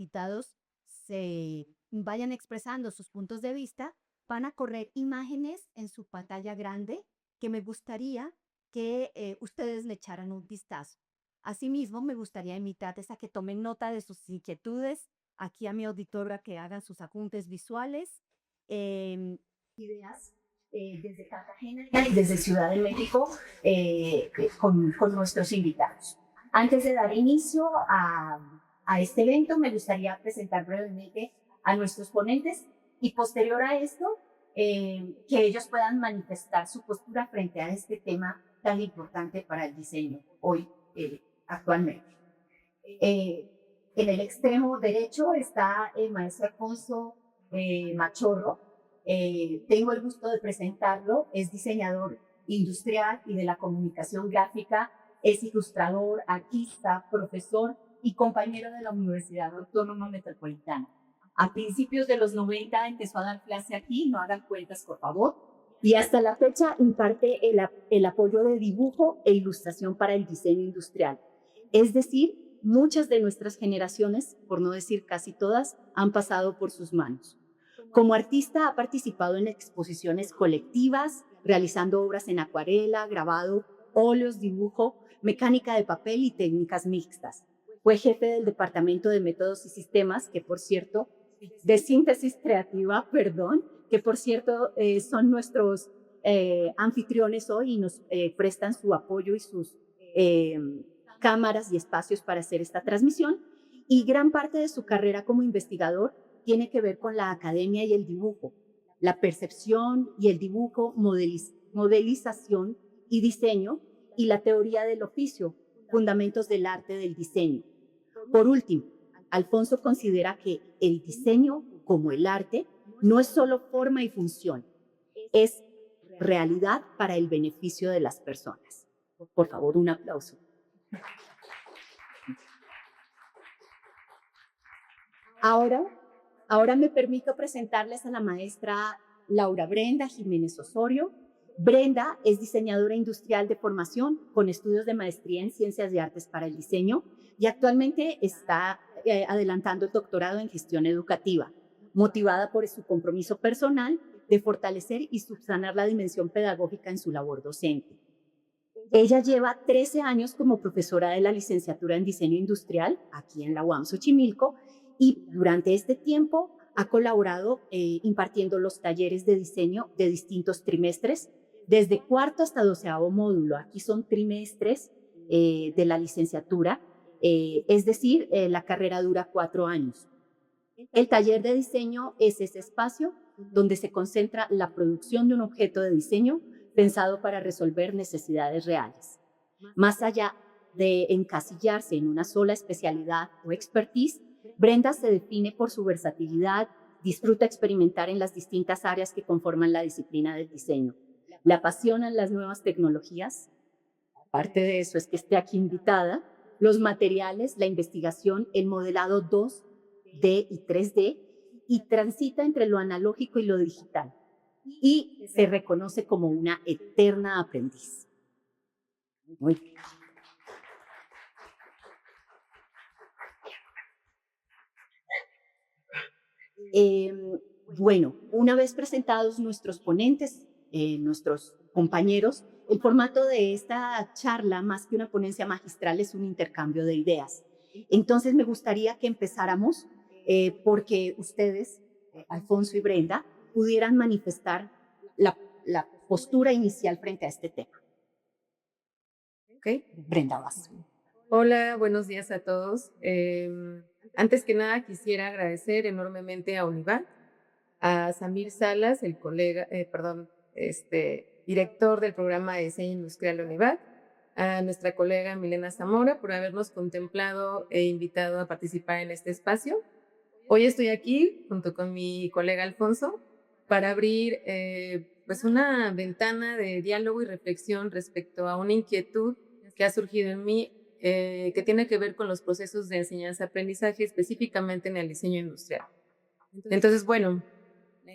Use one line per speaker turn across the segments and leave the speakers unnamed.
invitados se vayan expresando sus puntos de vista, van a correr imágenes en su pantalla grande que me gustaría que ustedes le echaran un vistazo. Asimismo, me gustaría invitarles a que tomen nota de sus inquietudes, aquí a mi auditora que hagan sus apuntes visuales, ideas desde Cartagena y desde Ciudad de México con nuestros invitados. Antes de dar inicio a este evento, me gustaría presentar brevemente a nuestros ponentes y posterior a esto, que ellos puedan manifestar su postura frente a este tema tan importante para el diseño hoy, actualmente. En el extremo derecho está el maestro Alfonso Machorro. Tengo el gusto de presentarlo. Es diseñador industrial y de la comunicación gráfica. Es ilustrador, artista, profesor y compañero de la Universidad Autónoma Metropolitana. A principios de los 90 empezó a dar clase aquí, no hagan cuentas, por favor. Y hasta la fecha imparte el apoyo de dibujo e ilustración para el diseño industrial. Es decir, muchas de nuestras generaciones, por no decir casi todas, han pasado por sus manos. Como artista ha participado en exposiciones colectivas, realizando obras en acuarela, grabado, óleos, dibujo, mecánica de papel y técnicas mixtas. Fue jefe del Departamento de Métodos y Sistemas, que por cierto, de síntesis creativa, perdón, que por cierto son nuestros anfitriones hoy y nos prestan su apoyo y sus cámaras y espacios para hacer esta transmisión. Y gran parte de su carrera como investigador tiene que ver con la academia y el dibujo, la percepción y el dibujo, modelización y diseño, y la teoría del oficio, fundamentos del arte del diseño. Por último, Alfonso considera que el diseño, como el arte, no es solo forma y función, es realidad para el beneficio de las personas. Por favor, un aplauso. Ahora me permito presentarles a la maestra Laura Brenda Jiménez Osorio. Brenda es diseñadora industrial de formación con estudios de maestría en Ciencias de Artes para el Diseño y actualmente está adelantando el doctorado en gestión educativa, motivada por su compromiso personal de fortalecer y subsanar la dimensión pedagógica en su labor docente. Ella lleva 13 años como profesora de la licenciatura en diseño industrial aquí en la UAM Xochimilco y durante este tiempo ha colaborado impartiendo los talleres de diseño de distintos trimestres, desde cuarto hasta 12º módulo. Aquí son trimestres de la licenciatura, es decir, la carrera dura 4 años. El taller de diseño es ese espacio donde se concentra la producción de un objeto de diseño pensado para resolver necesidades reales. Más allá de encasillarse en una sola especialidad o expertise, Brenda se define por su versatilidad, disfruta experimentar en las distintas áreas que conforman la disciplina del diseño. Le apasionan las nuevas tecnologías, aparte de eso es que esté aquí invitada, los materiales, la investigación, el modelado 2D y 3D, y transita entre lo analógico y lo digital. Y se reconoce como una eterna aprendiz. Muy bien. Bueno, una vez presentados nuestros ponentes, nuestros compañeros, el formato de esta charla, más que una ponencia magistral, es un intercambio de ideas. Entonces, me gustaría que empezáramos porque ustedes, Alfonso y Brenda, pudieran manifestar la postura inicial frente a este tema.
¿Ok?
Brenda, vas.
Hola, buenos días a todos. Antes que nada, quisiera agradecer enormemente a Univac, a Samir Salas, el colega, director del programa de diseño industrial de Univac, a nuestra colega Milena Zamora por habernos contemplado e invitado a participar en este espacio. Hoy estoy aquí junto con mi colega Alfonso para abrir pues una ventana de diálogo y reflexión respecto a una inquietud que ha surgido en mí que tiene que ver con los procesos de enseñanza-aprendizaje, específicamente en el diseño industrial. Entonces, bueno,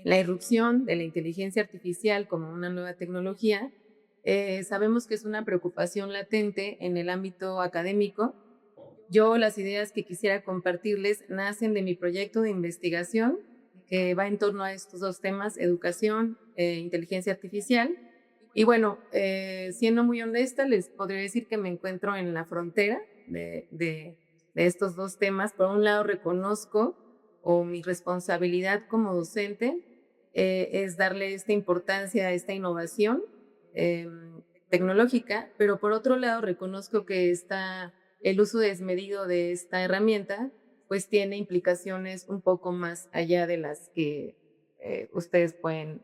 la irrupción de la inteligencia artificial como una nueva tecnología, sabemos que es una preocupación latente en el ámbito académico Yo las ideas que quisiera compartirles nacen de mi proyecto de investigación que va en torno a estos dos temas, educación e inteligencia artificial. Y bueno, siendo muy honesta, les podría decir que me encuentro en la frontera de estos dos temas. Por un lado, reconozco o mi responsabilidad como docente es darle esta importancia a esta innovación tecnológica, pero por otro lado, reconozco que el uso desmedido de esta herramienta pues tiene implicaciones un poco más allá de las que ustedes pueden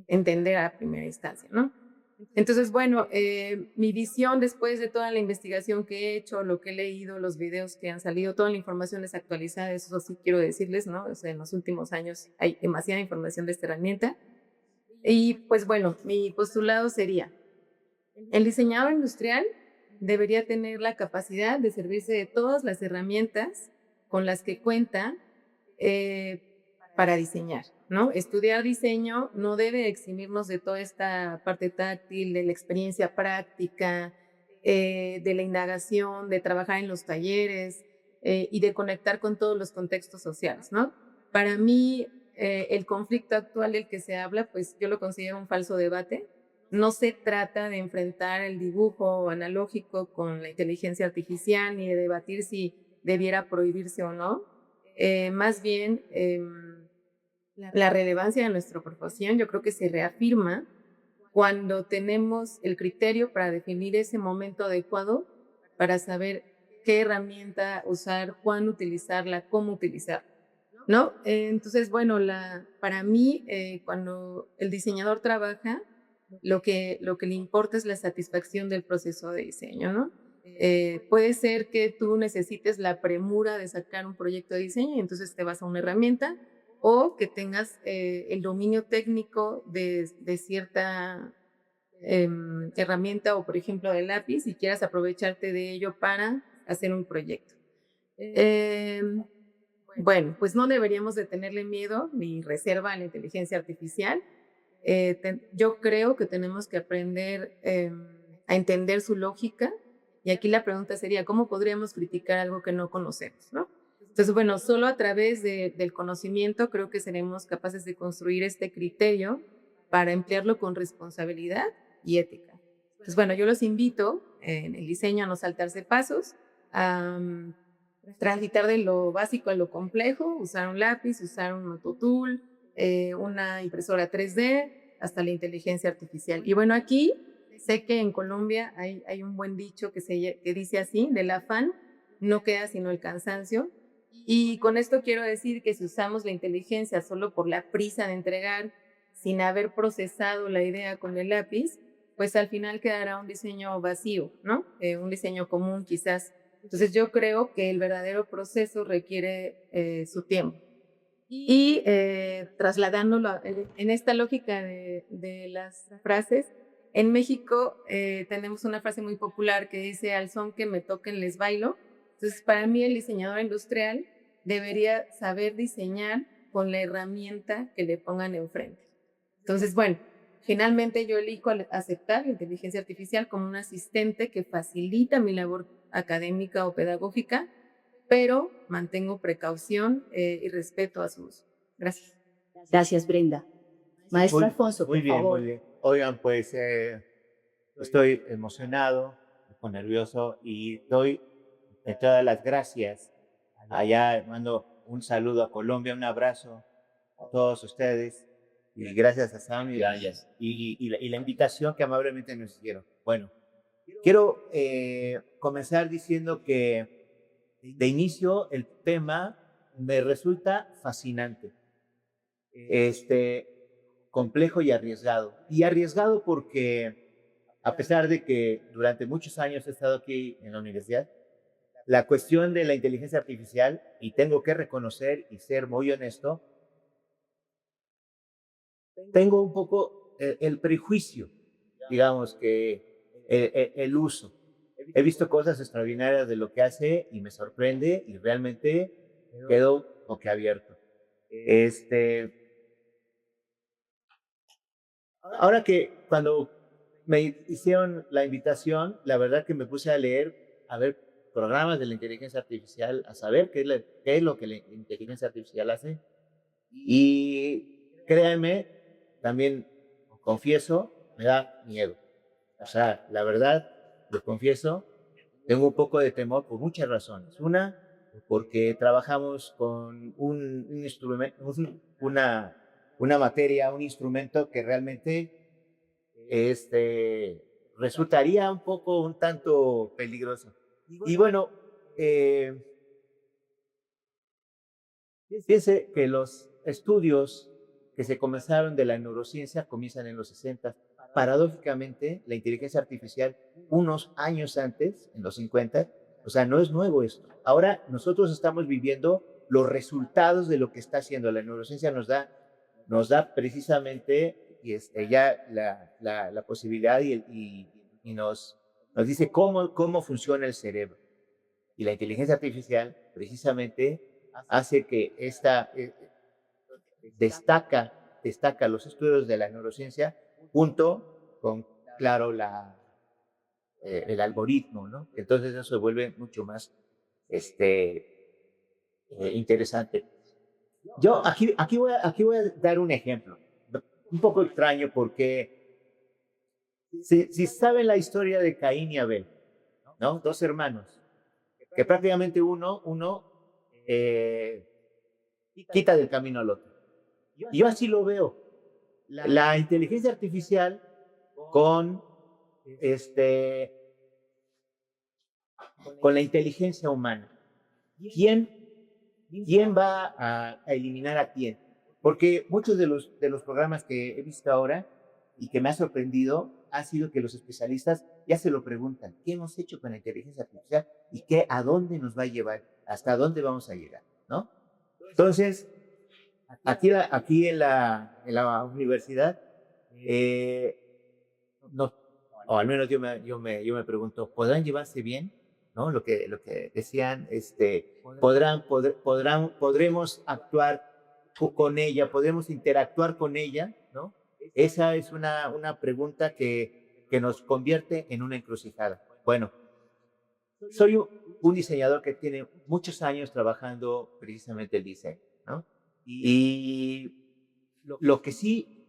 entender a primera instancia, ¿no? Entonces, bueno, mi visión después de toda la investigación que he hecho, lo que he leído, los videos que han salido, toda la información es actualizada, eso sí quiero decirles, ¿no? O sea, en los últimos años hay demasiada información de esta herramienta. Y pues bueno, mi postulado sería, el diseñador industrial debería tener la capacidad de servirse de todas las herramientas con las que cuenta para diseñar, ¿no? Estudiar diseño no debe eximirnos de toda esta parte táctil, de la experiencia práctica, de la indagación, de trabajar en los talleres y de conectar con todos los contextos sociales, ¿no? Para mí, el conflicto actual del que se habla, pues yo lo considero un falso debate. No se trata de enfrentar el dibujo analógico con la inteligencia artificial ni de debatir si debiera prohibirse o no. Más bien, la relevancia de nuestra profesión yo creo que se reafirma cuando tenemos el criterio para definir ese momento adecuado para saber qué herramienta usar, cuándo utilizarla, cómo utilizarla, ¿no? Entonces, bueno, para mí, cuando el diseñador trabaja, lo que le importa es la satisfacción del proceso de diseño, ¿no? Puede ser que tú necesites la premura de sacar un proyecto de diseño y entonces te vas a una herramienta, o que tengas el dominio técnico de cierta herramienta o, por ejemplo, de lápiz y quieras aprovecharte de ello para hacer un proyecto. Bueno, pues no deberíamos de tenerle miedo ni reserva a la inteligencia artificial. Yo creo que tenemos que aprender a entender su lógica, y aquí la pregunta sería, ¿cómo podríamos criticar algo que no conocemos, ¿no? Entonces, bueno, solo a través del conocimiento creo que seremos capaces de construir este criterio para emplearlo con responsabilidad y ética. Entonces, bueno, yo los invito en el diseño a no saltarse pasos, a transitar de lo básico a lo complejo, usar un lápiz, usar un autotool, una impresora 3D, hasta la inteligencia artificial. Y bueno, aquí sé que en Colombia hay un buen dicho que dice así, del afán no queda sino el cansancio. Y con esto quiero decir que si usamos la inteligencia solo por la prisa de entregar, sin haber procesado la idea con el lápiz, pues al final quedará un diseño vacío, ¿no? Un diseño común quizás. Entonces yo creo que el verdadero proceso requiere su tiempo. Y trasladándolo en esta lógica de las frases, en México tenemos una frase muy popular que dice, al son que me toquen les bailo. Entonces, para mí el diseñador industrial debería saber diseñar con la herramienta que le pongan enfrente. Entonces, bueno, finalmente yo elijo aceptar la inteligencia artificial como un asistente que facilita mi labor académica o pedagógica, pero mantengo precaución y respeto a su uso. Gracias.
Gracias, Brenda. Maestro
Muy,
Alfonso,
muy
por
bien,
favor.
muy bien. Oigan, pues estoy emocionado, un poco nervioso y doy todas las gracias. Allá mando un saludo a Colombia, un abrazo a todos ustedes y gracias a Sam y la invitación que amablemente nos hicieron. Bueno, quiero comenzar diciendo que de inicio el tema me resulta fascinante. Complejo y arriesgado. Y arriesgado porque, a pesar de que durante muchos años he estado aquí en la universidad, la cuestión de la inteligencia artificial, y tengo que reconocer y ser muy honesto, tengo un poco el prejuicio, digamos, que el uso. He visto cosas extraordinarias de lo que hace y me sorprende y realmente quedo boquiabierto. Ahora que cuando me hicieron la invitación, la verdad que me puse a leer, a ver programas de la inteligencia artificial, a saber qué es lo que la inteligencia artificial hace. Y créanme, también confieso, me da miedo. O sea, la verdad, lo confieso, tengo un poco de temor por muchas razones. Una, porque trabajamos con un instrumento, una materia, un instrumento que realmente resultaría un tanto peligroso. Y bueno, fíjense que los estudios que se comenzaron de la neurociencia comienzan en los 60. Paradójicamente, la inteligencia artificial unos años antes, en los 50, o sea, no es nuevo esto. Ahora nosotros estamos viviendo los resultados de lo que está haciendo la neurociencia. Nos da precisamente ya la posibilidad y nos dice cómo funciona el cerebro. Y la inteligencia artificial precisamente hace que destaca los estudios de la neurociencia junto con, claro, el algoritmo, ¿no? Entonces eso se vuelve mucho más interesante. Yo aquí voy a dar un ejemplo, un poco extraño porque si saben la historia de Caín y Abel, ¿no? Dos hermanos, que prácticamente uno quita del camino al otro. Y yo así lo veo. La inteligencia artificial con la inteligencia humana. ¿Quién va a eliminar a quién? Porque muchos de los programas que he visto ahora y que me ha sorprendido ha sido que los especialistas ya se lo preguntan. ¿Qué hemos hecho con la inteligencia artificial y a dónde nos va a llevar? ¿Hasta dónde vamos a llegar? ¿No? Entonces, aquí en la universidad, o al menos yo me pregunto, ¿podrán llevarse bien? ¿No? Lo que decían, podremos actuar con ella, podremos interactuar con ella, ¿no? Esa es una pregunta que nos convierte en una encrucijada. Bueno, soy un diseñador que tiene muchos años trabajando precisamente el diseño, ¿no? Y lo que sí,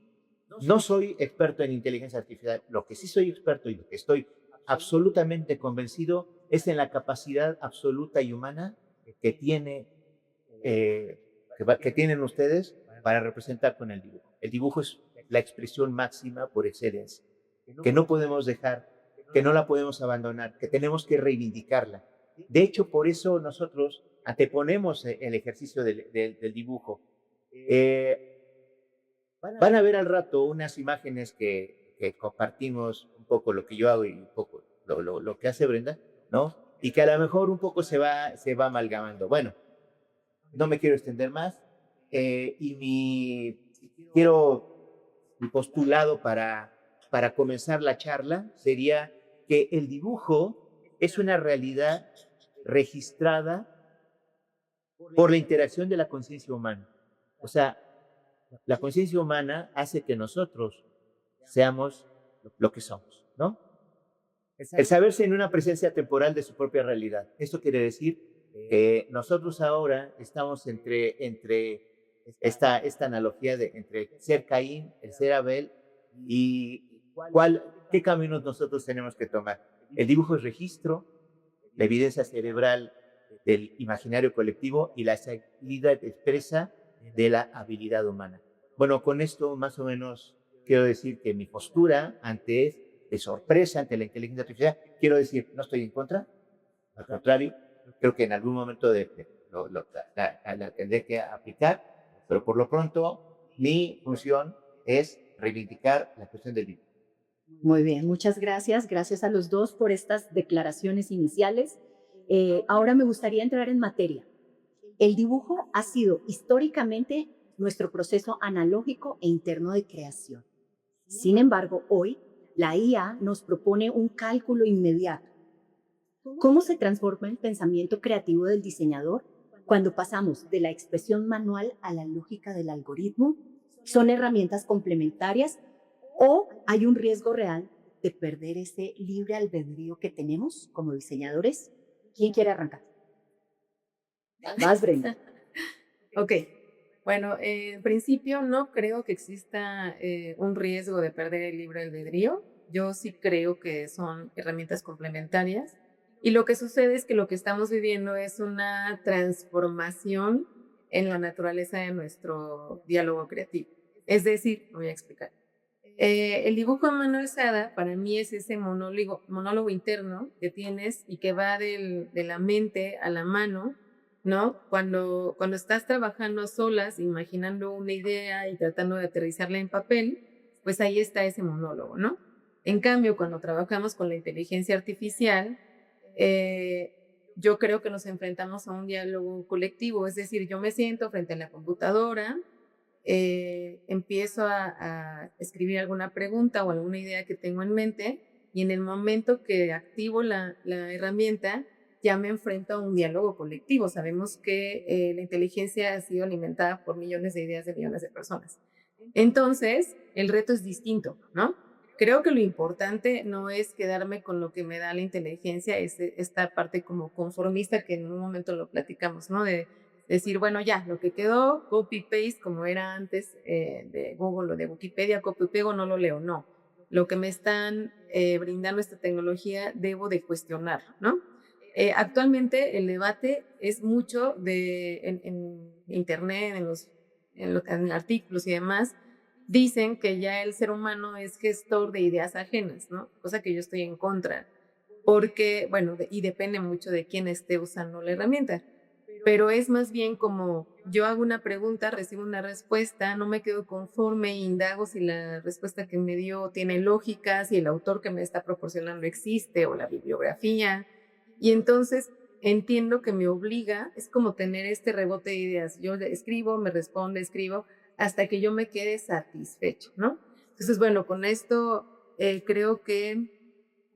no soy experto en inteligencia artificial, lo que sí soy experto y lo que estoy absolutamente convencido es en la capacidad absoluta y humana que tienen ustedes para representar con el dibujo. El dibujo es la expresión máxima por excelencia, que no podemos dejar, que no la podemos abandonar, que tenemos que reivindicarla. De hecho, por eso nosotros anteponemos el ejercicio del dibujo. Van a ver al rato unas imágenes que compartimos, un poco lo que yo hago y un poco lo que hace Brenda, ¿no? Y que a lo mejor un poco se va amalgamando. Bueno, no me quiero extender más. Y mi postulado para comenzar la charla sería que el dibujo es una realidad registrada por la interacción de la conciencia humana. O sea, la conciencia humana hace que nosotros seamos lo que somos, ¿no? El saberse en una presencia temporal de su propia realidad. Esto quiere decir que nosotros ahora estamos entre esta analogía entre ser Caín, el ser Abel, y qué caminos nosotros tenemos que tomar. El dibujo es registro, la evidencia cerebral del imaginario colectivo y la salida expresa de la habilidad humana. Bueno, con esto más o menos quiero decir que mi postura de sorpresa ante la inteligencia artificial, quiero decir, no estoy en contra, al contrario, creo que en algún momento la tendré que aplicar, pero por lo pronto mi función es reivindicar la cuestión del dibujo.
Muy bien, muchas gracias. Gracias a los dos por estas declaraciones iniciales. Ahora me gustaría entrar en materia. El dibujo ha sido históricamente nuestro proceso analógico e interno de creación. Sin embargo, hoy la IA nos propone un cálculo inmediato. ¿Cómo se transforma el pensamiento creativo del diseñador cuando pasamos de la expresión manual a la lógica del algoritmo? ¿Son herramientas complementarias o hay un riesgo real de perder ese libre albedrío que tenemos como diseñadores? ¿Quién quiere arrancar? Más Brenda.
Ok, bueno, en principio no creo que exista un riesgo de perder el libre albedrío. Yo sí creo que son herramientas complementarias. Y lo que sucede es que lo que estamos viviendo es una transformación en la naturaleza de nuestro diálogo creativo. Es decir, lo voy a explicar. El dibujo a mano alzada para mí es ese monólogo interno que tienes y que va de la mente a la mano, ¿no? Cuando estás trabajando a solas, imaginando una idea y tratando de aterrizarla en papel, pues ahí está ese monólogo, ¿no? En cambio, cuando trabajamos con la inteligencia artificial, yo creo que nos enfrentamos a un diálogo colectivo, es decir, yo me siento frente a la computadora, empiezo a escribir alguna pregunta o alguna idea que tengo en mente y en el momento que activo la herramienta ya me enfrento a un diálogo colectivo. Sabemos que la inteligencia ha sido alimentada por millones de ideas de millones de personas. Entonces, el reto es distinto, ¿no? Creo que lo importante no es quedarme con lo que me da la inteligencia, es esta parte como conformista que en un momento lo platicamos, ¿no? De decir, bueno, ya, lo que quedó, copy-paste, como era antes de Google o de Wikipedia, copy-pego, no lo leo, no. Lo que me están brindando esta tecnología, debo de cuestionar, ¿no? Actualmente el debate es mucho en internet, en artículos y demás, dicen que ya el ser humano es gestor de ideas ajenas, ¿no? Cosa que yo estoy en contra, porque, bueno, y depende mucho de quién esté usando la herramienta, pero es más bien como yo hago una pregunta, recibo una respuesta, no me quedo conforme, indago si la respuesta que me dio tiene lógica, si el autor que me está proporcionando existe o la bibliografía, y entonces entiendo que me obliga, es como tener este rebote de ideas, yo escribo, me responde, escribo, hasta que yo me quede satisfecho, ¿no? Entonces, bueno, con esto creo que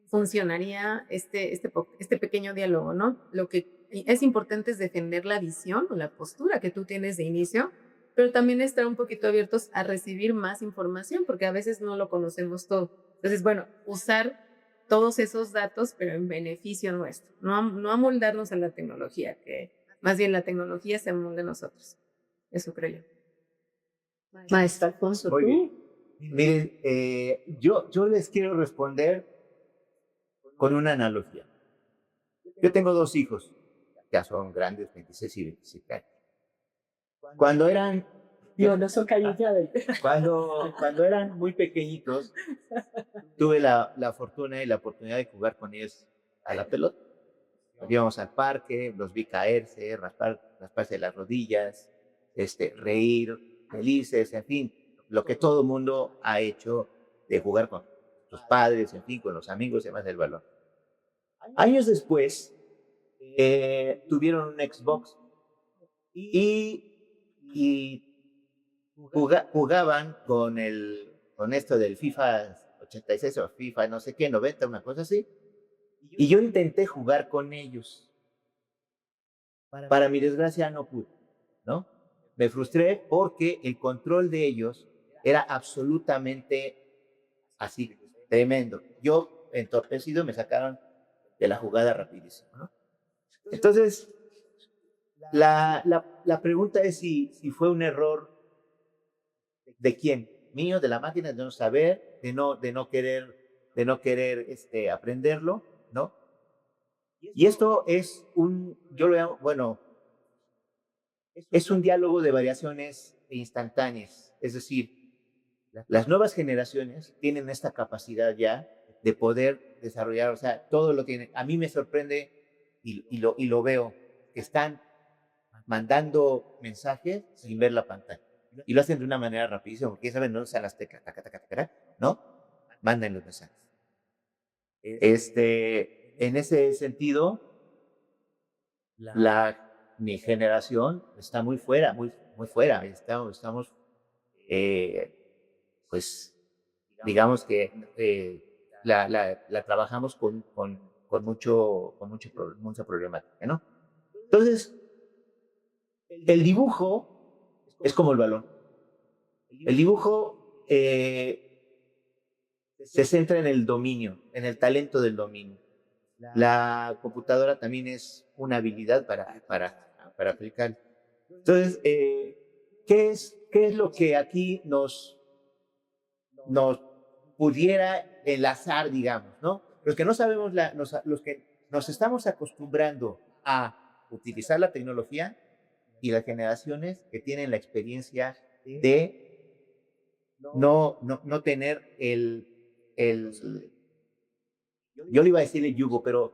funcionaría este pequeño diálogo, ¿no? Lo que es importante es defender la visión o la postura que tú tienes de inicio, pero también estar un poquito abiertos a recibir más información, porque a veces no lo conocemos todo. Entonces, bueno, usar todos esos datos, pero en beneficio nuestro, no amoldarnos a la tecnología, que más bien la tecnología se amolde a nosotros. Eso creo yo.
Maestro Alfonso,
Muy
tú.
bien. Miren, yo les quiero responder con una analogía. Yo tengo dos hijos, ya son grandes, 26 y 27 años. Cuando eran...
No son callados.
Cuando eran muy pequeñitos, tuve la fortuna y la oportunidad de jugar con ellos a la pelota. Íbamos al parque, los vi caerse, rasparse las rodillas, reír, felices, en fin, lo que todo mundo ha hecho de jugar con sus padres, en fin, con los amigos y demás del balón. Años después, tuvieron un Xbox y jugaban con esto del FIFA 86 o FIFA no sé qué, 90, una cosa así. Y yo intenté jugar con ellos. Para mi desgracia no pude, ¿no? Me frustré porque el control de ellos era absolutamente así, tremendo. Yo, entorpecido, me sacaron de la jugada rapidísimo, ¿no? Entonces, la pregunta es si fue un error de quién, mío, de la máquina, de no saber, de no querer aprenderlo, ¿no? Y esto es yo lo llamo, bueno, es un diálogo de variaciones instantáneas. Es decir, las nuevas generaciones tienen esta capacidad ya de poder desarrollar, o sea, todo lo tienen. A mí me sorprende y lo veo, que están mandando mensajes sin ver la pantalla. Y lo hacen de una manera rapidísima, porque ya saben dónde están las teclas, taca, taca, taca, ¿no? Mandan los mensajes. En ese sentido, mi generación está muy fuera, muy fuera. Estamos pues, digamos que la trabajamos con mucha problemática, ¿no? Entonces, el dibujo es como el balón. El dibujo se centra en el dominio, en el talento del dominio. la computadora también es una habilidad para aplicar. Entonces, qué es lo que aquí nos pudiera enlazar, digamos, ¿no? Los que no sabemos, los que nos estamos acostumbrando a utilizar la tecnología y las generaciones que tienen la experiencia de no tener yo le iba a decir el yugo, pero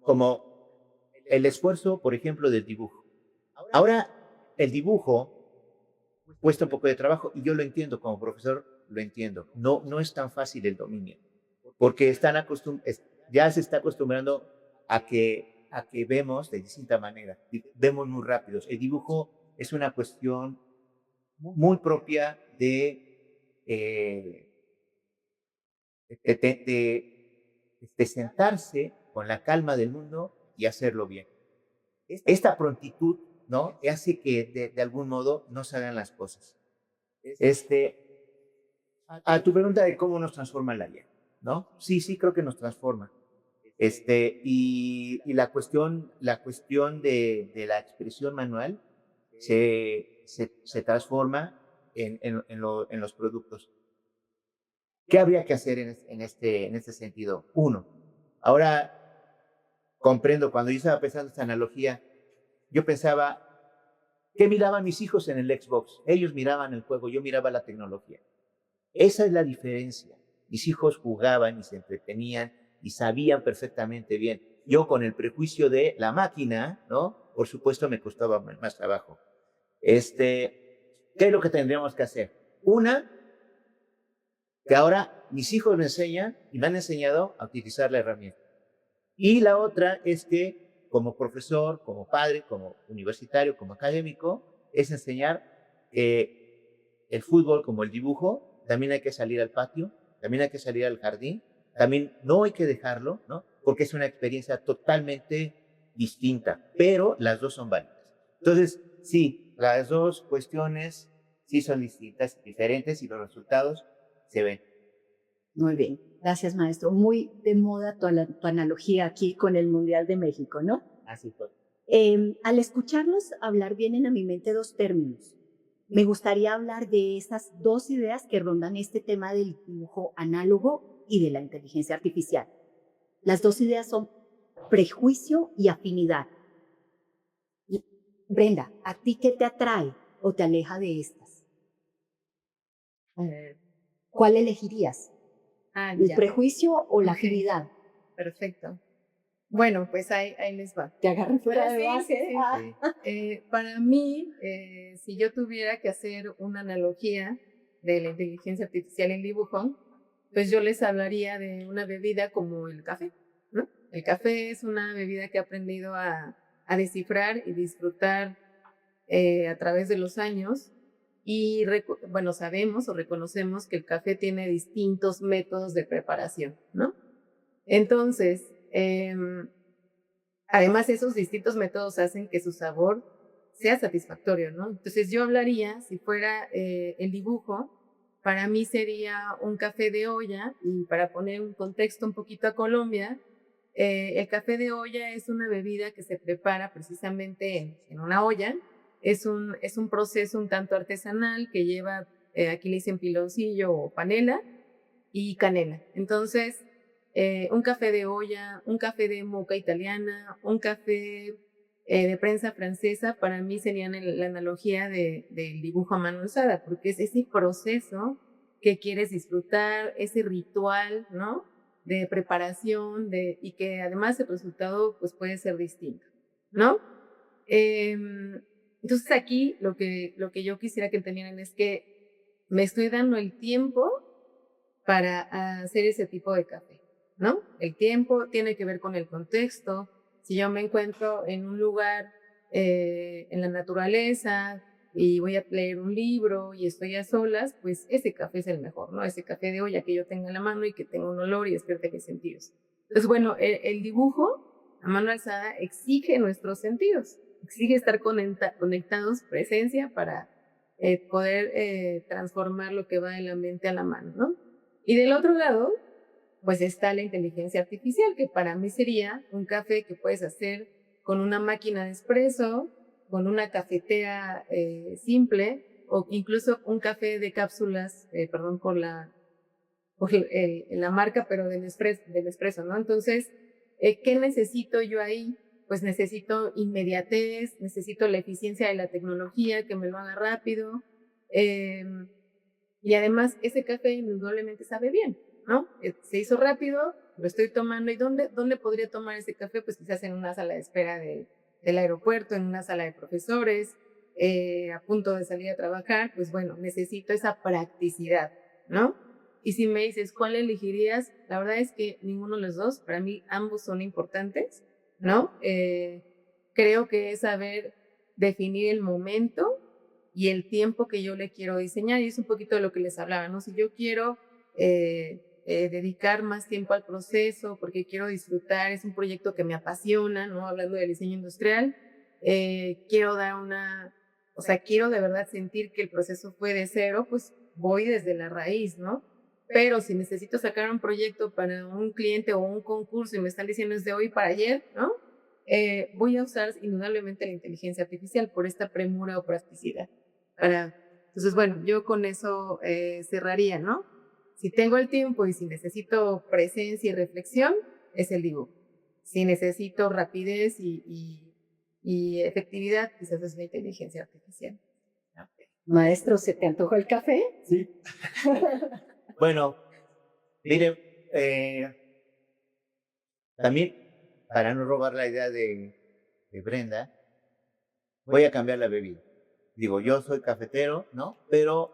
como el esfuerzo, por ejemplo, del dibujo. Ahora, el dibujo cuesta un poco de trabajo y yo lo entiendo, como profesor lo entiendo. No es tan fácil el dominio, porque ya se está acostumbrando a que vemos de distinta manera, vemos muy rápidos. El dibujo es una cuestión muy propia de sentarse con la calma del mundo y hacerlo bien. Esta prontitud, ¿no? Hace que de algún modo no se hagan las cosas. A tu pregunta de cómo nos transforma la IA, ¿no? Sí, creo que nos transforma. Y la cuestión de la expresión manual se transforma en los productos. ¿Qué habría que hacer en este sentido? Uno, ahora comprendo, cuando yo estaba pensando esta analogía, yo pensaba, ¿qué miraban mis hijos en el Xbox? Ellos miraban el juego, yo miraba la tecnología. Esa es la diferencia. Mis hijos jugaban y se entretenían y sabían perfectamente bien. Yo con el prejuicio de la máquina, ¿no? Por supuesto me costaba más trabajo. ¿Qué es lo que tendríamos que hacer? Una, que ahora mis hijos me enseñan y me han enseñado a utilizar la herramienta. Y la otra es que como profesor, como padre, como universitario, como académico, es enseñar que el fútbol, como el dibujo, también hay que salir al patio, también hay que salir al jardín, también no hay que dejarlo, ¿no? Porque es una experiencia totalmente distinta, pero las dos son válidas. Entonces, sí, las dos cuestiones sí son distintas, diferentes y los resultados se ven.
Muy bien, gracias maestro. Muy de moda tu analogía aquí con el Mundial de México, ¿no?
Así fue.
Al escucharlos hablar vienen a mi mente dos términos. Me gustaría hablar de esas dos ideas que rondan este tema del dibujo análogo y de la inteligencia artificial. Las dos ideas son prejuicio y afinidad. Brenda, ¿a ti qué te atrae o te aleja de estas? ¿Cuál elegirías? ¿El
Ya.
prejuicio o la
Ok.
afinidad?
Perfecto. Bueno, pues ahí les va.
Te agarré fuera de
Sí,
base.
sí.
Ah.
Para mí, si yo tuviera que hacer una analogía de la inteligencia artificial en dibujo, pues yo les hablaría de una bebida como el café, ¿no? El café es una bebida que he aprendido a descifrar y disfrutar a través de los años. Y bueno, sabemos o reconocemos que el café tiene distintos métodos de preparación, ¿no? Entonces, además esos distintos métodos hacen que su sabor sea satisfactorio, ¿no? Entonces yo hablaría, si fuera el dibujo, para mí sería un café de olla, y para poner un contexto un poquito a Colombia, el café de olla es una bebida que se prepara precisamente en una olla. Es un proceso un tanto artesanal que lleva, aquí le dicen piloncillo o panela y canela. Entonces, un café de olla, un café de moca italiana, un café de prensa francesa, para mí serían la analogía del dibujo a mano alzada, porque es ese proceso que quieres disfrutar, ese ritual, ¿no? De preparación, y que además el resultado pues puede ser distinto, ¿no? Entonces aquí lo que yo quisiera que entendieran es que me estoy dando el tiempo para hacer ese tipo de café, ¿no? El tiempo tiene que ver con el contexto. Si yo me encuentro en un lugar en la naturaleza y voy a leer un libro y estoy a solas, pues ese café es el mejor, ¿no? Ese café de olla que yo tenga en la mano y que tenga un olor y despierte mis sentidos. Entonces, bueno, el dibujo a mano alzada exige nuestros sentidos, exige estar conectados, presencia, para poder transformar lo que va de la mente a la mano, ¿no? Y del otro lado, pues está la inteligencia artificial, que para mí sería un café que puedes hacer con una máquina de espresso, con una cafetera simple, o incluso un café de cápsulas, perdón por la marca, pero del espresso, ¿no? Entonces, ¿qué necesito yo ahí? Pues necesito inmediatez, necesito la eficiencia de la tecnología, que me lo haga rápido, y además ese café indudablemente sabe bien, ¿no? Se hizo rápido, lo estoy tomando. ¿Y dónde podría tomar ese café? Pues quizás en una sala de espera del aeropuerto, en una sala de profesores, a punto de salir a trabajar. Pues bueno, necesito esa practicidad, ¿no? Y si me dices, ¿cuál elegirías? La verdad es que ninguno de los dos, para mí ambos son importantes, ¿no? Creo que es saber definir el momento y el tiempo que yo le quiero diseñar, y es un poquito de lo que les hablaba, ¿no? Si yo quiero dedicar más tiempo al proceso porque quiero disfrutar, es un proyecto que me apasiona, ¿no? Hablando del diseño industrial, quiero quiero de verdad sentir que el proceso fue de cero, pues voy desde la raíz, ¿no? Pero si necesito sacar un proyecto para un cliente o un concurso y me están diciendo es de hoy para ayer, ¿no? Voy a usar indudablemente la inteligencia artificial por esta premura o practicidad. Entonces, bueno, yo con eso cerraría, ¿no? Si tengo el tiempo y si necesito presencia y reflexión, es el dibujo. Si necesito rapidez y efectividad, quizás es la inteligencia artificial.
Maestro, ¿se te antojó el café?
Sí. Bueno, miren, también, para no robar la idea de Brenda, voy a cambiar la bebida. Digo, yo soy cafetero, ¿no? Pero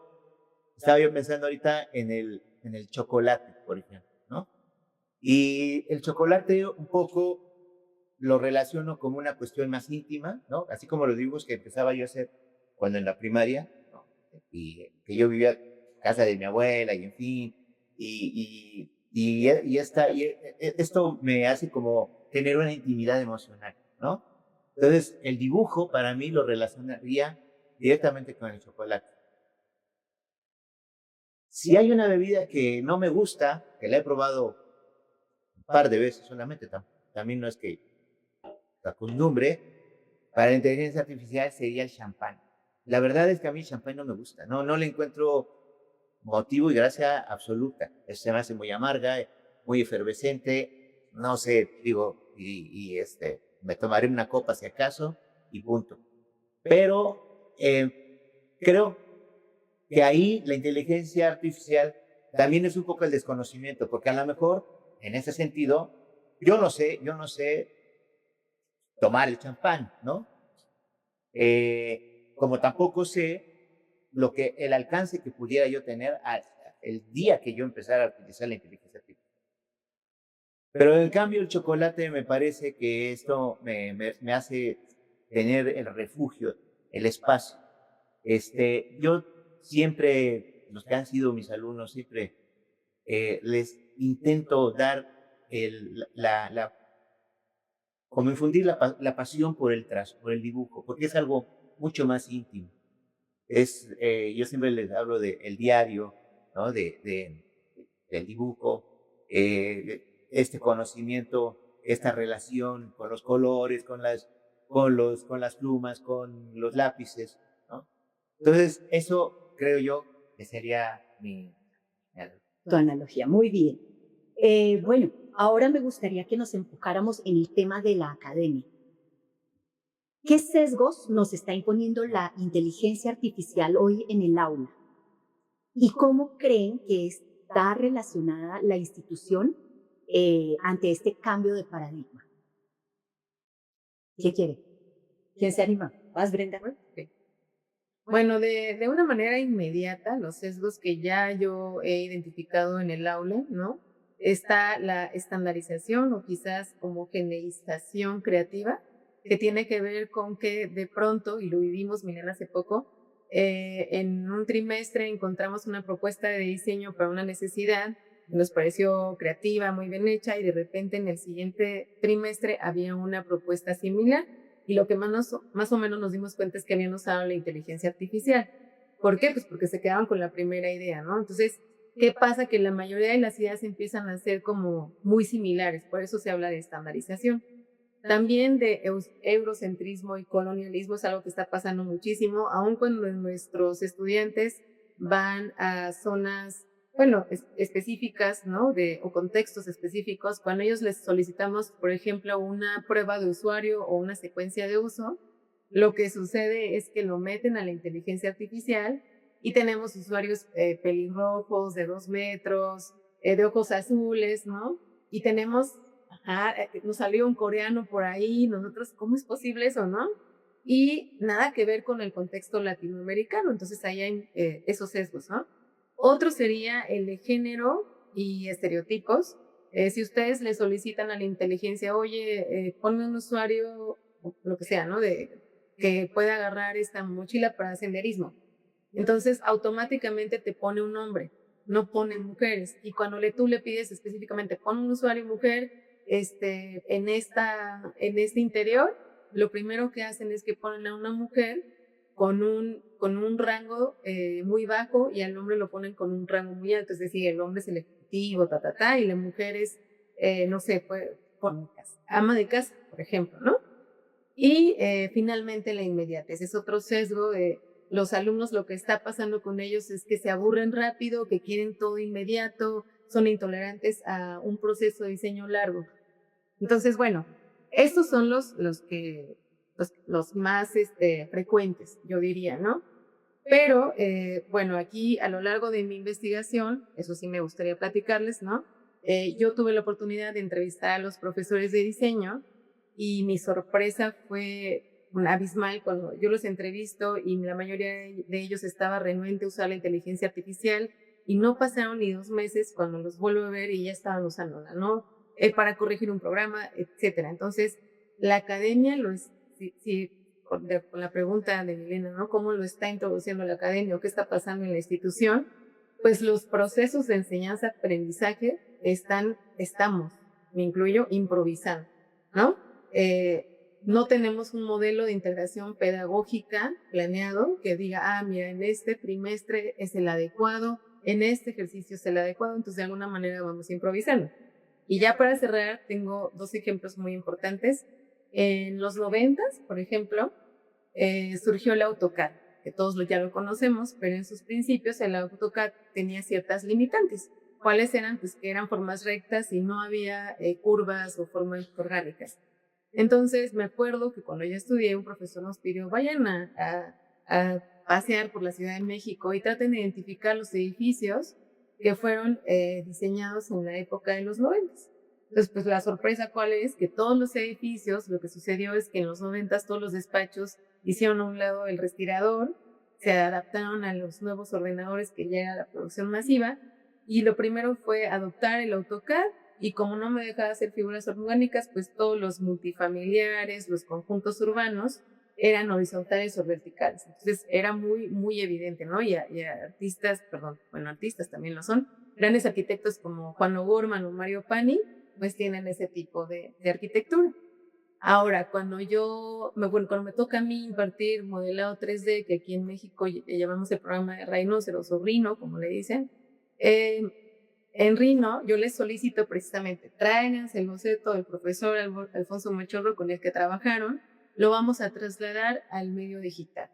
estaba yo pensando ahorita en el chocolate, por ejemplo, ¿no? Y el chocolate un poco lo relaciono como una cuestión más íntima, ¿no? Así como los dibujos que empezaba yo a hacer cuando en la primaria, ¿no? Y que yo vivía en casa de mi abuela y en fin, esto me hace como tener una intimidad emocional, ¿no? Entonces, el dibujo para mí lo relacionaría directamente con el chocolate. Si hay una bebida que no me gusta, que la he probado un par de veces solamente, también no es que la costumbre, para la inteligencia artificial sería el champán. La verdad es que a mí el champán no me gusta, no le encuentro motivo y gracia absoluta. Se me hace muy amarga, muy efervescente, no sé, digo, me tomaré una copa si acaso y punto. Pero creo que ahí la inteligencia artificial también es un poco el desconocimiento, porque a lo mejor, en ese sentido, yo no sé tomar el champán, ¿no? Como tampoco sé el alcance que pudiera yo tener el día que yo empezara a utilizar la inteligencia artificial. Pero en cambio el chocolate me parece que esto me hace tener el refugio, el espacio. Yo siempre, los que han sido mis alumnos, siempre les intento dar como infundir la pasión por el trazo, por el dibujo, porque es algo mucho más íntimo. Yo siempre les hablo del diario, ¿no? Del dibujo, este conocimiento, esta relación con los colores, con las plumas, con los lápices, ¿no? Entonces, eso creo yo que sería
Tu analogía, muy bien. Bueno, ahora me gustaría que nos enfocáramos en el tema de la academia. ¿Qué sesgos nos está imponiendo la inteligencia artificial hoy en el aula? ¿Y cómo creen que está relacionada la institución ante este cambio de paradigma? ¿Qué quiere? ¿Quién se anima? ¿Vas, Brenda?
Okay. Bueno, de una manera inmediata, los sesgos que ya yo he identificado en el aula, ¿no? Está la estandarización o quizás homogeneización creativa, que tiene que ver con que de pronto, y lo vivimos, Milena, hace poco, en un trimestre encontramos una propuesta de diseño para una necesidad, nos pareció creativa, muy bien hecha, y de repente en el siguiente trimestre había una propuesta similar, y lo que más o menos nos dimos cuenta es que habían usado la inteligencia artificial. ¿Por qué? Pues porque se quedaban con la primera idea, ¿no? Entonces, ¿qué pasa? Que la mayoría de las ideas empiezan a ser como muy similares, por eso se habla de estandarización. También de eurocentrismo y colonialismo es algo que está pasando muchísimo, aun cuando nuestros estudiantes van a zonas, bueno, específicas, ¿no? O contextos específicos, cuando ellos les solicitamos, por ejemplo, una prueba de usuario o una secuencia de uso, lo que sucede es que lo meten a la inteligencia artificial y tenemos usuarios pelirrojos de 2 metros, de ojos azules, ¿no? Y tenemos, nos salió un coreano por ahí, nosotros, ¿cómo es posible eso, no? Y nada que ver con el contexto latinoamericano, entonces ahí hay esos sesgos, ¿no? Otro sería el de género y estereotipos. Si ustedes le solicitan a la inteligencia, oye, ponme un usuario, lo que sea, ¿no? Que pueda agarrar esta mochila para senderismo. Entonces, automáticamente te pone un hombre, no pone mujeres. Y cuando tú le pides específicamente, pon un usuario mujer en este interior, lo primero que hacen es que ponen a una mujer con un rango muy bajo y al hombre lo ponen con un rango muy alto. Es decir, el hombre es el ejecutivo, y la mujer es, no sé, pues, ama de casa, por ejemplo, ¿no? Y finalmente la inmediatez. Es otro sesgo de los alumnos. Lo que está pasando con ellos es que se aburren rápido, que quieren todo inmediato, son intolerantes a un proceso de diseño largo. Entonces, bueno, estos son los más frecuentes, yo diría, ¿no? Pero, bueno, aquí a lo largo de mi investigación, eso sí me gustaría platicarles, ¿no? Yo tuve la oportunidad de entrevistar a los profesores de diseño y mi sorpresa fue abismal cuando yo los entrevisto y la mayoría de ellos estaba renuente a usar la inteligencia artificial y no pasaron ni 2 meses cuando los vuelvo a ver y ya estaban usándola, ¿no? Para corregir un programa, etcétera. Entonces, la academia con la pregunta de Milena, ¿no? ¿Cómo lo está introduciendo la academia o qué está pasando en la institución? Pues los procesos de enseñanza-aprendizaje estamos, me incluyo, improvisando, ¿no? No tenemos un modelo de integración pedagógica planeado que diga, mira, en este trimestre es el adecuado, en este ejercicio es el adecuado, entonces de alguna manera vamos improvisando. Y ya para cerrar, tengo 2 ejemplos muy importantes. En los 90s, por ejemplo, surgió el AutoCAD, que todos ya lo conocemos, pero en sus principios el AutoCAD tenía ciertas limitantes. ¿Cuáles eran? Pues que eran formas rectas y no había curvas o formas orgánicas. Entonces me acuerdo que cuando yo estudié, un profesor nos pidió, vayan a pasear por la Ciudad de México y traten de identificar los edificios que fueron diseñados en la época de los 90s. Entonces, pues la sorpresa cuál es, que todos los edificios, lo que sucedió es que en los 90s todos los despachos hicieron a un lado el respirador, se adaptaron a los nuevos ordenadores que ya era la producción masiva, y lo primero fue adoptar el AutoCAD, y como no me dejaba hacer figuras orgánicas, pues todos los multifamiliares, los conjuntos urbanos, eran horizontales o verticales. Entonces era muy, muy evidente, ¿no? Y artistas, artistas también lo son, grandes arquitectos como Juan O'Gorman o Mario Pani, pues tienen ese tipo de arquitectura. Ahora, cuando me toca a mí impartir modelado 3D, que aquí en México llamamos el programa de Rhinoceros o Rhino, como le dicen, en Rhino yo les solicito precisamente, tráiganse el boceto del profesor Alfonso Machorro con el que trabajaron, lo vamos a trasladar al medio digital.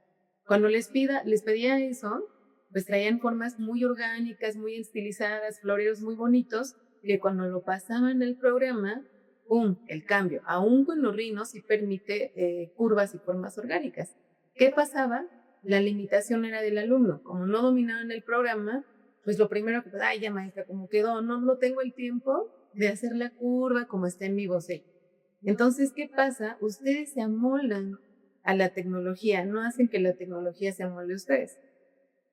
Cuando les pedía eso, pues traían formas muy orgánicas, muy estilizadas, floreros muy bonitos, que cuando lo pasaban al programa, ¡pum!, el cambio. Aún con los Rhinos sí permite curvas y formas orgánicas. ¿Qué pasaba? La limitación era del alumno. Como no dominaban el programa, pues lo primero que, ya maestra, como quedó, no tengo el tiempo de hacer la curva como está en mi boceto. Entonces, ¿qué pasa? Ustedes se amoldan a la tecnología, no hacen que la tecnología se amolde a ustedes.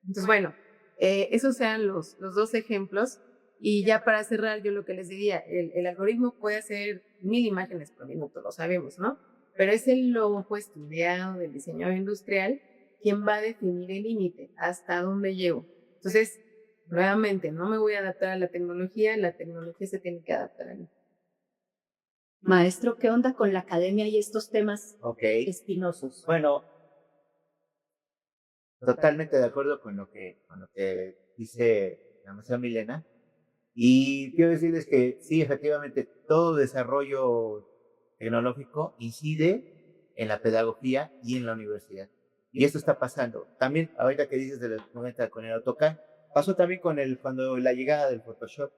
Entonces, bueno, esos sean los 2 ejemplos. Y ya para cerrar, yo lo que les diría, el algoritmo puede hacer 1000 imágenes por minuto, lo sabemos, ¿no? Pero es el ojo estudiado del diseñador industrial quien va a definir el límite, hasta dónde llego. Entonces, nuevamente, no me voy a adaptar a la tecnología se tiene que adaptar a mí.
Maestro, ¿qué onda con la academia y estos temas espinosos?
Bueno, totalmente de acuerdo con lo que dice la maestra Milena. Y quiero decirles que sí, efectivamente, todo desarrollo tecnológico incide en la pedagogía y en la universidad. Y esto está pasando. También, ahorita que dices de los 90 con el AutoCAD, pasó también cuando la llegada del Photoshop.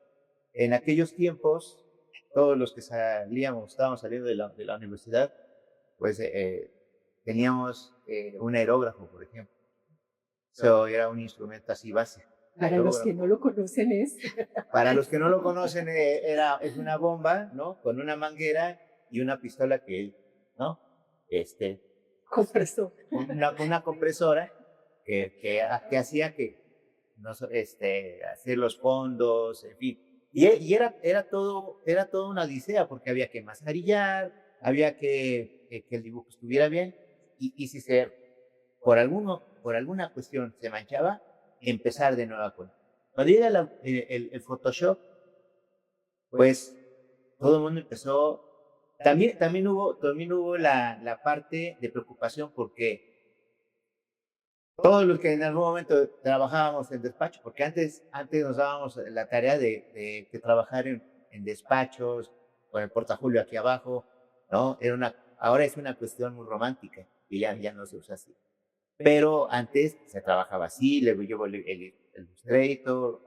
En aquellos tiempos, todos los que estábamos saliendo de la universidad, pues teníamos un aerógrafo, por ejemplo. Eso era un instrumento así básico.
Para los que no lo conocen es...
Para los que no lo conocen, es una bomba, ¿no? Con una manguera y una pistola ¿no?
Compresor.
Una compresora que hacía hacer los fondos, en fin. Y era todo una odisea porque había que mascarillar, había que el dibujo estuviera bien y si por alguna cuestión se manchaba, empezar de nueva cuenta. Cuando llega el Photoshop, pues todo el mundo empezó. También hubo la parte de preocupación porque todos los que en algún momento trabajábamos en despacho, porque antes nos dábamos la tarea de trabajar en despachos, con el portafolio aquí abajo, ¿no? Ahora es una cuestión muy romántica y ya no se usa así. Pero antes se trabajaba así, luego llevo el Illustrator,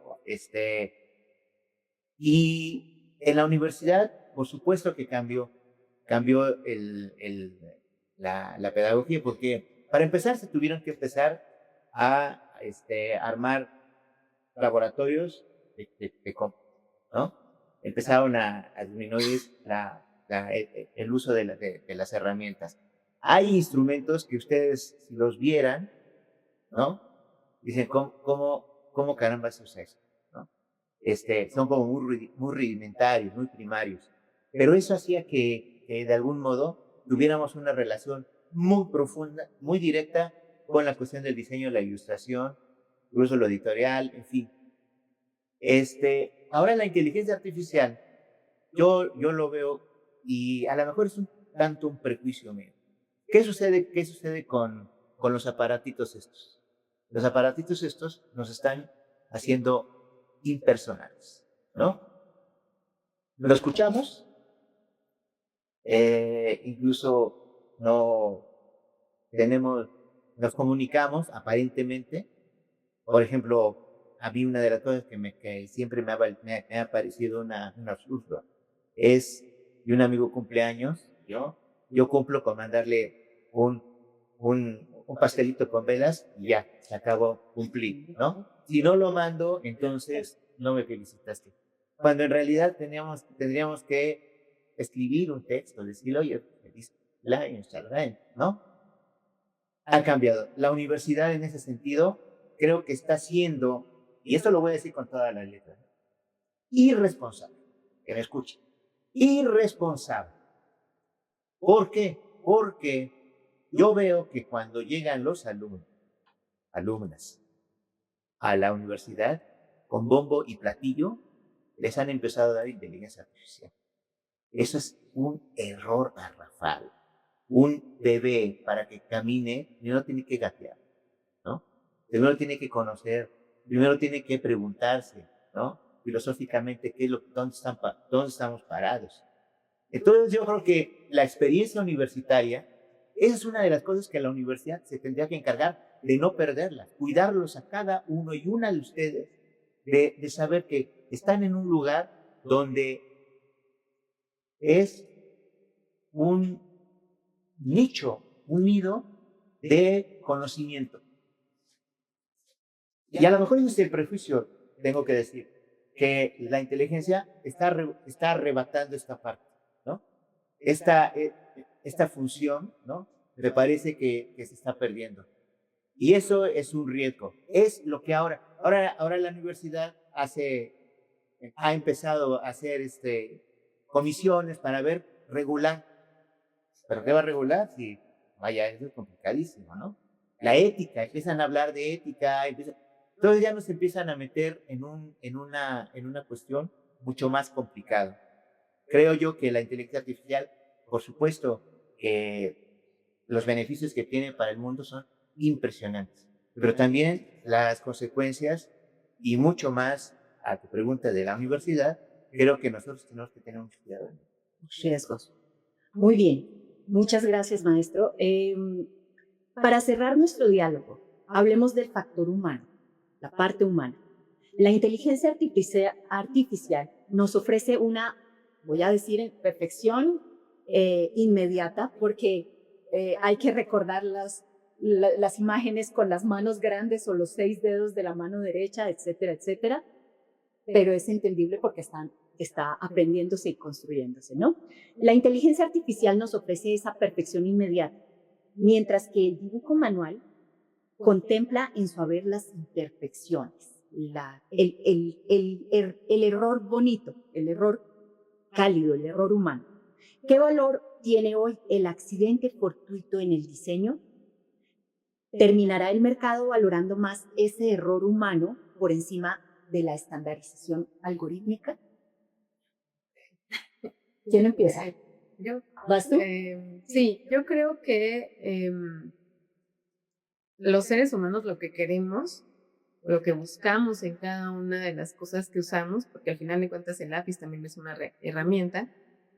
y en la universidad, por supuesto que cambió la pedagogía, porque para empezar se tuvieron que empezar a armar laboratorios ¿no? Empezaron a disminuir el uso de las herramientas. Hay instrumentos que ustedes, si los vieran, ¿no? Dicen, ¿cómo caramba se usa eso? ¿No? Son como muy rudimentarios, muy primarios. Pero eso hacía que de algún modo tuviéramos una relación muy profunda, muy directa con la cuestión del diseño, la ilustración, incluso lo editorial, en fin. Ahora la inteligencia artificial, yo lo veo y a lo mejor es tanto un prejuicio mío. ¿Qué sucede con los aparatitos estos? Los aparatitos estos nos están haciendo impersonales, ¿no? Lo escuchamos, incluso nos comunicamos aparentemente. Por ejemplo, a mí una de las cosas que siempre me ha parecido un absurdo es de un amigo cumpleaños, yo cumplo con mandarle un pastelito con velas y ya, se acabó, cumplí, ¿no? Si no lo mando, entonces no me felicitaste. Cuando en realidad tendríamos que escribir un texto, decir, oye, feliz cumpleaños, ¿no? Ha cambiado. La universidad en ese sentido creo que está siendo, y esto lo voy a decir con todas las letras, irresponsable, que me escuchen, irresponsable. ¿Por qué? Porque yo veo que cuando llegan los alumnas a la universidad, con bombo y platillo, les han empezado a dar inteligencia artificial. Eso es un error garrafal. Un bebé, para que camine, primero tiene que gatear, ¿no? Primero tiene que conocer, primero tiene que preguntarse, ¿no? Filosóficamente, dónde estamos parados. Entonces yo creo que la experiencia universitaria, esa es una de las cosas que la universidad se tendría que encargar de no perderla, cuidarlos a cada uno y una de ustedes, de saber que están en un lugar donde es un nicho, un nido de conocimiento. Y a lo mejor es el prejuicio, tengo que decir, que la inteligencia está arrebatando esta parte, ¿no? Esta función, ¿no? Me parece que se está perdiendo. Y eso es un riesgo. Es lo que ahora la universidad ha empezado a hacer comisiones para regular. ¿Pero qué va a regular? Si, vaya, eso es complicadísimo, ¿no? La ética, empiezan a hablar de ética, entonces ya nos empiezan a meter en una cuestión mucho más complicada. Creo yo que la inteligencia artificial, por supuesto, que los beneficios que tiene para el mundo son impresionantes, pero también las consecuencias y mucho más a tu pregunta de la universidad, creo que nosotros tenemos que tener mucho cuidado.
Riesgos. Muy bien. Muchas gracias, maestro. Para cerrar nuestro diálogo, hablemos del factor humano, la parte humana. La inteligencia artificial nos ofrece una, voy a decir, perfección inmediata, porque hay que recordar las imágenes con las manos grandes o los 6 dedos de la mano derecha, etcétera, etcétera, pero es entendible porque está aprendiéndose y construyéndose, ¿no? La inteligencia artificial nos ofrece esa perfección inmediata, mientras que el dibujo manual contempla en su haber las imperfecciones, el error bonito, el error cálido, el error humano. ¿Qué valor tiene hoy el accidente fortuito en el diseño? ¿Terminará el mercado valorando más ese error humano por encima de la estandarización algorítmica? ¿Quién empieza?
Yo,
¿Vas tú?
sí, yo creo que los seres humanos lo que queremos, lo que buscamos en cada una de las cosas que usamos, porque al final de cuentas el lápiz también es una herramienta,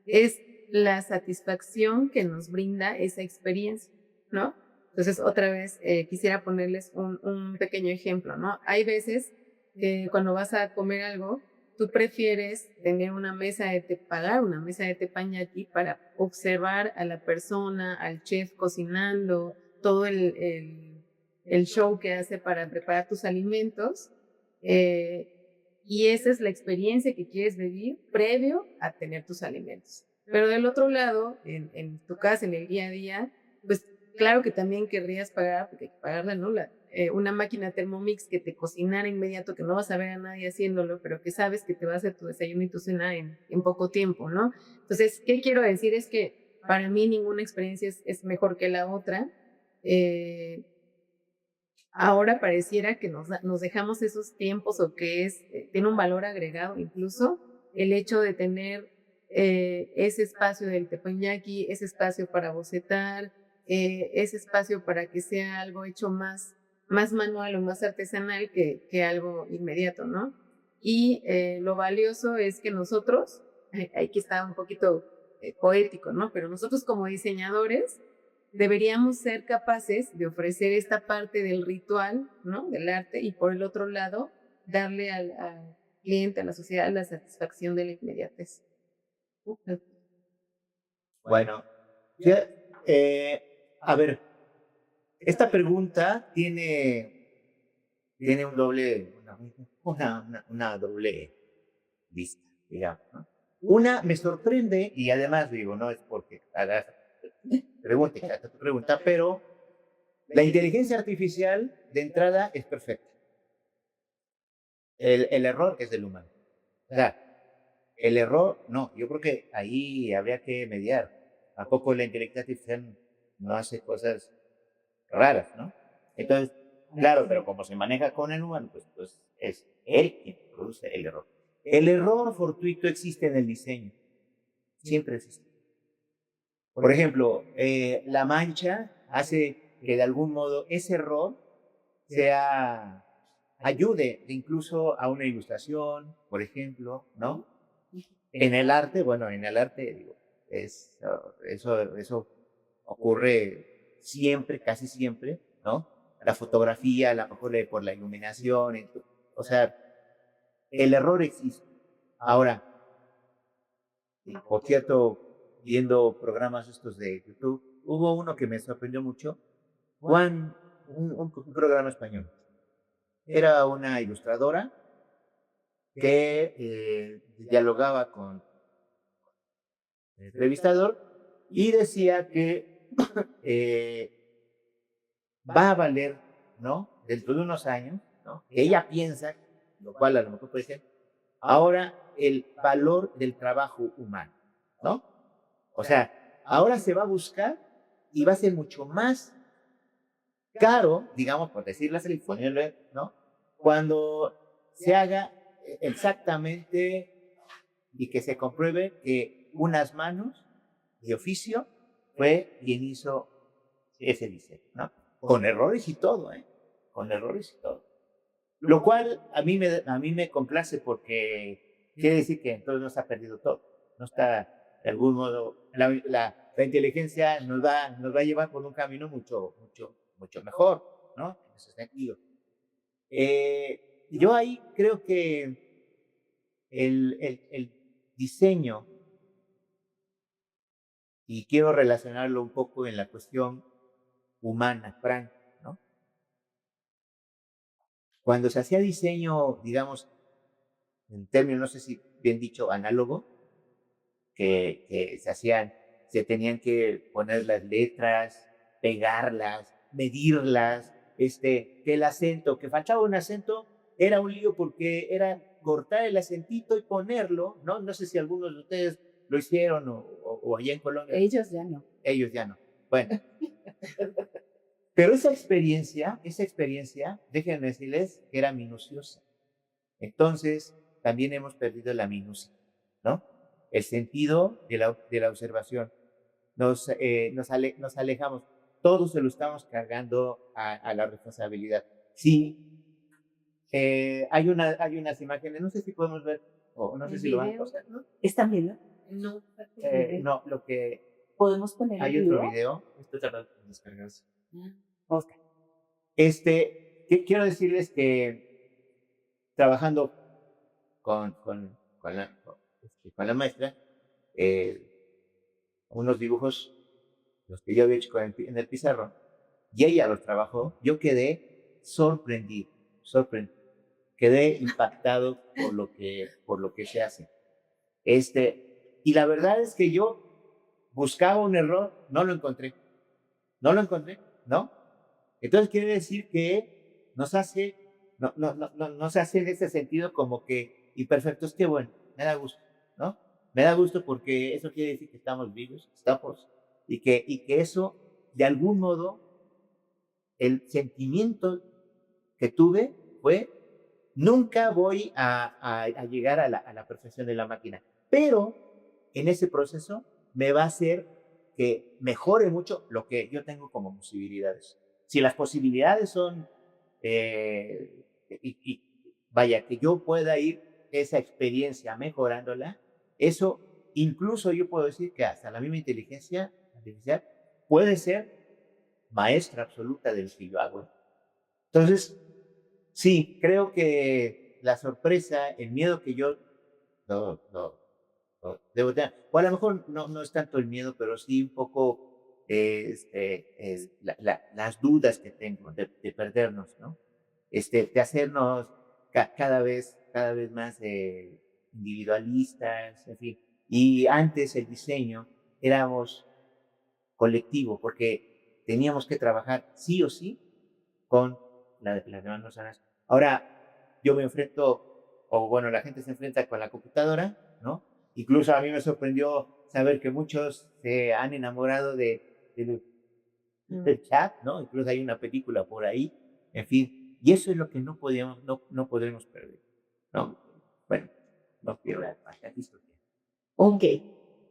es la satisfacción que nos brinda esa experiencia, ¿no? Entonces, otra vez, quisiera ponerles un pequeño ejemplo, ¿no? Hay veces que cuando vas a comer algo, tú prefieres tener una mesa de pagar una mesa de teppanyaki para observar a la persona, al chef cocinando, todo el show que hace para preparar tus alimentos, y esa es la experiencia que quieres vivir previo a tener tus alimentos. Pero del otro lado, en tu casa, en el día a día, pues claro que también querrías pagar, porque hay que pagarla, ¿no? Una máquina Thermomix que te cocinara inmediato, que no vas a ver a nadie haciéndolo, pero que sabes que te va a hacer tu desayuno y tu cena en poco tiempo, ¿no? Entonces, ¿qué quiero decir? Es que para mí ninguna experiencia es mejor que la otra. Ahora pareciera que nos dejamos esos tiempos o que tiene un valor agregado incluso el hecho de tener ese espacio del teppanyaki, ese espacio para bocetar, ese espacio para que sea algo hecho más manual o más artesanal que algo inmediato, ¿no? Y lo valioso es que nosotros, aquí está un poquito poético, ¿no? Pero nosotros como diseñadores deberíamos ser capaces de ofrecer esta parte del ritual, ¿no? Del arte, y por el otro lado, darle al cliente, a la sociedad, la satisfacción de la inmediatez.
Bueno, ya, a ver, esta pregunta tiene un doble, una doble vista, digamos, ¿no? Una me sorprende, y además digo, no es porque hagas pregunta, pero la inteligencia artificial de entrada es perfecta. El error es del humano. O sea, el error, no, yo creo que ahí habría que mediar. ¿A poco la inteligencia artificial no hace cosas raras, no? Entonces, claro, pero como se maneja con el humano, pues es él quien produce el error. El error fortuito existe en el diseño. Siempre existe. Por ejemplo, la mancha hace que de algún modo ese error ayude incluso a una ilustración, por ejemplo, ¿no? En el arte, bueno, digo, eso ocurre siempre, casi siempre, ¿no? La fotografía, a lo mejor por la iluminación, o sea, el error existe. Ahora, por cierto, viendo programas estos de YouTube, hubo uno que me sorprendió mucho, un programa español. Era una ilustradora que dialogaba con el entrevistador y decía que va a valer, ¿no? Dentro de unos años, ¿no? Que ella piensa, lo cual a lo mejor puede ser, ahora el valor del trabajo humano, ¿no? O sea, ahora se va a buscar y va a ser mucho más caro, digamos, por decirlo así, ¿no? Cuando se haga exactamente y que se compruebe que unas manos de oficio fue quien hizo ese diseño, ¿no? Con errores y todo, ¿eh? Con errores y todo. Lo cual a mí me complace porque quiere decir que entonces no se ha perdido todo. No está, de algún modo, la inteligencia nos va a llevar por un camino mucho mejor, ¿no? En ese sentido. Yo ahí creo que el diseño, y quiero relacionarlo un poco en la cuestión humana, franca, ¿no? Cuando se hacía diseño, digamos, en términos, no sé si bien dicho, análogo, que se tenían que poner las letras, pegarlas, medirlas, que el acento, que faltaba un acento, era un lío porque era cortar el acentito y ponerlo, ¿no? No sé si algunos de ustedes lo hicieron o allá en Colombia.
Ellos ya no.
Ellos ya no. Bueno. Pero esa experiencia, déjenme decirles que era minuciosa. Entonces, también hemos perdido la minucia, ¿no? El sentido de la observación. Nos alejamos. Todos se lo estamos cargando a la responsabilidad. Sí, hay unas imágenes, no sé si podemos ver, o no sé si lo van a pasar, ¿no?
¿Están viendo?
No.
No, lo que...
¿Podemos poner
Hay
el
otro
video?
video. Esto tarda en descargarse.
Oscar.
Quiero decirles que trabajando con la maestra, unos dibujos, los que yo había hecho en el pizarrón, y ella los trabajó, yo quedé sorprendido, quedé impactado por lo que se hace. Y la verdad es que yo buscaba un error, no lo encontré, ¿no? Entonces quiere decir que no se hace en ese sentido como que imperfectos. Qué bueno, me da gusto, ¿no? Me da gusto porque eso quiere decir que estamos vivos, y que eso, de algún modo, el sentimiento que tuve fue, nunca voy a llegar a la perfección de la máquina, pero en ese proceso me va a hacer que mejore mucho lo que yo tengo como posibilidades. Si las posibilidades son, vaya, que yo pueda ir esa experiencia mejorándola, eso incluso yo puedo decir que hasta la misma inteligencia artificial puede ser maestra absoluta del que yo hago. Entonces, sí, creo que la sorpresa, el miedo que yo debo tener, o a lo mejor no es tanto el miedo, pero sí un poco las dudas que tengo de perdernos, ¿no? De hacernos cada vez más individualistas, en fin. Y antes el diseño éramos colectivo, porque teníamos que trabajar sí o sí con las demás personas. Ahora, yo me enfrento, o bueno, la gente se enfrenta con la computadora, ¿no? Incluso a mí me sorprendió saber que muchos se han enamorado del chat, ¿no? Incluso hay una película por ahí, en fin. Y eso es lo que no podemos perder, ¿no? Bueno, no quiero más, listo.
Ok,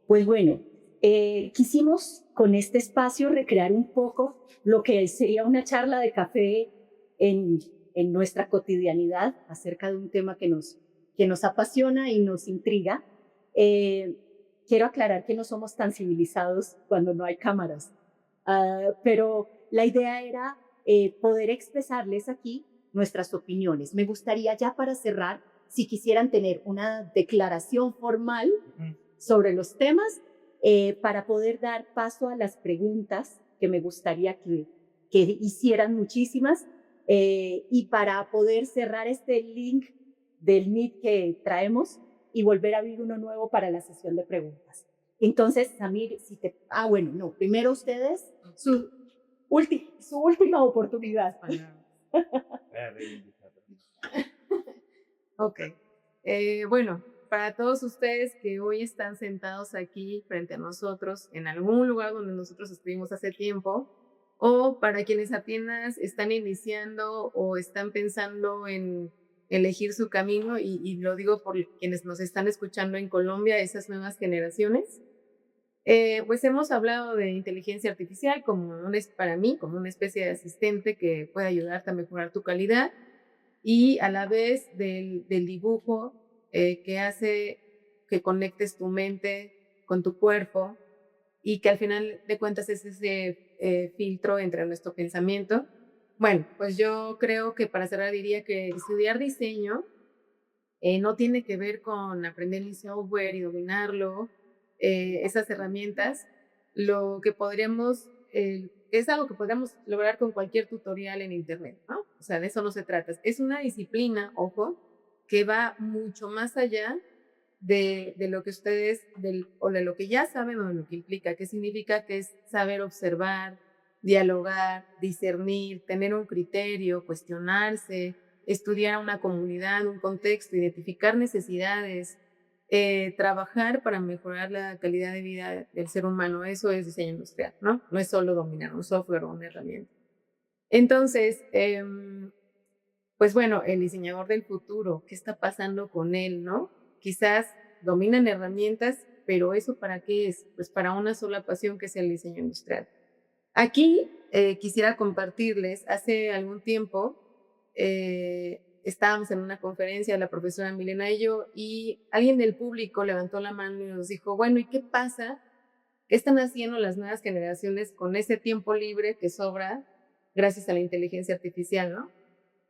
pues bueno, quisimos con este espacio recrear un poco lo que sería una charla de café en nuestra cotidianidad acerca de un tema que nos apasiona y nos intriga. Quiero aclarar que no somos tan civilizados cuando no hay cámaras, pero la idea era poder expresarles aquí nuestras opiniones. Me gustaría ya para cerrar, si quisieran tener una declaración formal sobre los temas, para poder dar paso a las preguntas que me gustaría que hicieran muchísimas, y para poder cerrar este link del Meet que traemos y volver a abrir uno nuevo para la sesión de preguntas. Entonces, Samir, bueno, no, primero ustedes, su última oportunidad.
Ok. Bueno, para todos ustedes que hoy están sentados aquí frente a nosotros, en algún lugar donde nosotros estuvimos hace tiempo, o para quienes apenas están iniciando o están pensando en elegir su camino, y lo digo por quienes nos están escuchando en Colombia, esas nuevas generaciones, pues hemos hablado de inteligencia artificial para mí, como una especie de asistente que puede ayudarte a mejorar tu calidad. y a la vez del dibujo que hace que conectes tu mente con tu cuerpo y que al final de cuentas es ese filtro entre nuestro pensamiento. Bueno, pues yo creo que para cerrar diría que estudiar diseño no tiene que ver con aprender el software y dominarlo, esas herramientas, lo que podríamos, es algo que podríamos lograr con cualquier tutorial en internet, ¿no? O sea, de eso no se trata. Es una disciplina, ojo, que va mucho más allá de lo que ustedes, o de lo que ya saben o de lo que implica, que significa que es saber observar, dialogar, discernir, tener un criterio, cuestionarse, estudiar a una comunidad, un contexto, identificar necesidades, trabajar para mejorar la calidad de vida del ser humano. Eso es diseño industrial, ¿no? No es solo dominar un software o una herramienta. Entonces, pues bueno, el diseñador del futuro, ¿qué está pasando con él, no? Quizás dominan herramientas, pero ¿eso para qué es? Pues para una sola pasión, que es el diseño industrial. Aquí quisiera compartirles, hace algún tiempo estábamos en una conferencia, la profesora Milena y yo, y alguien del público levantó la mano y nos dijo, bueno, ¿y qué pasa? ¿Qué están haciendo las nuevas generaciones con ese tiempo libre que sobra gracias a la inteligencia artificial, no?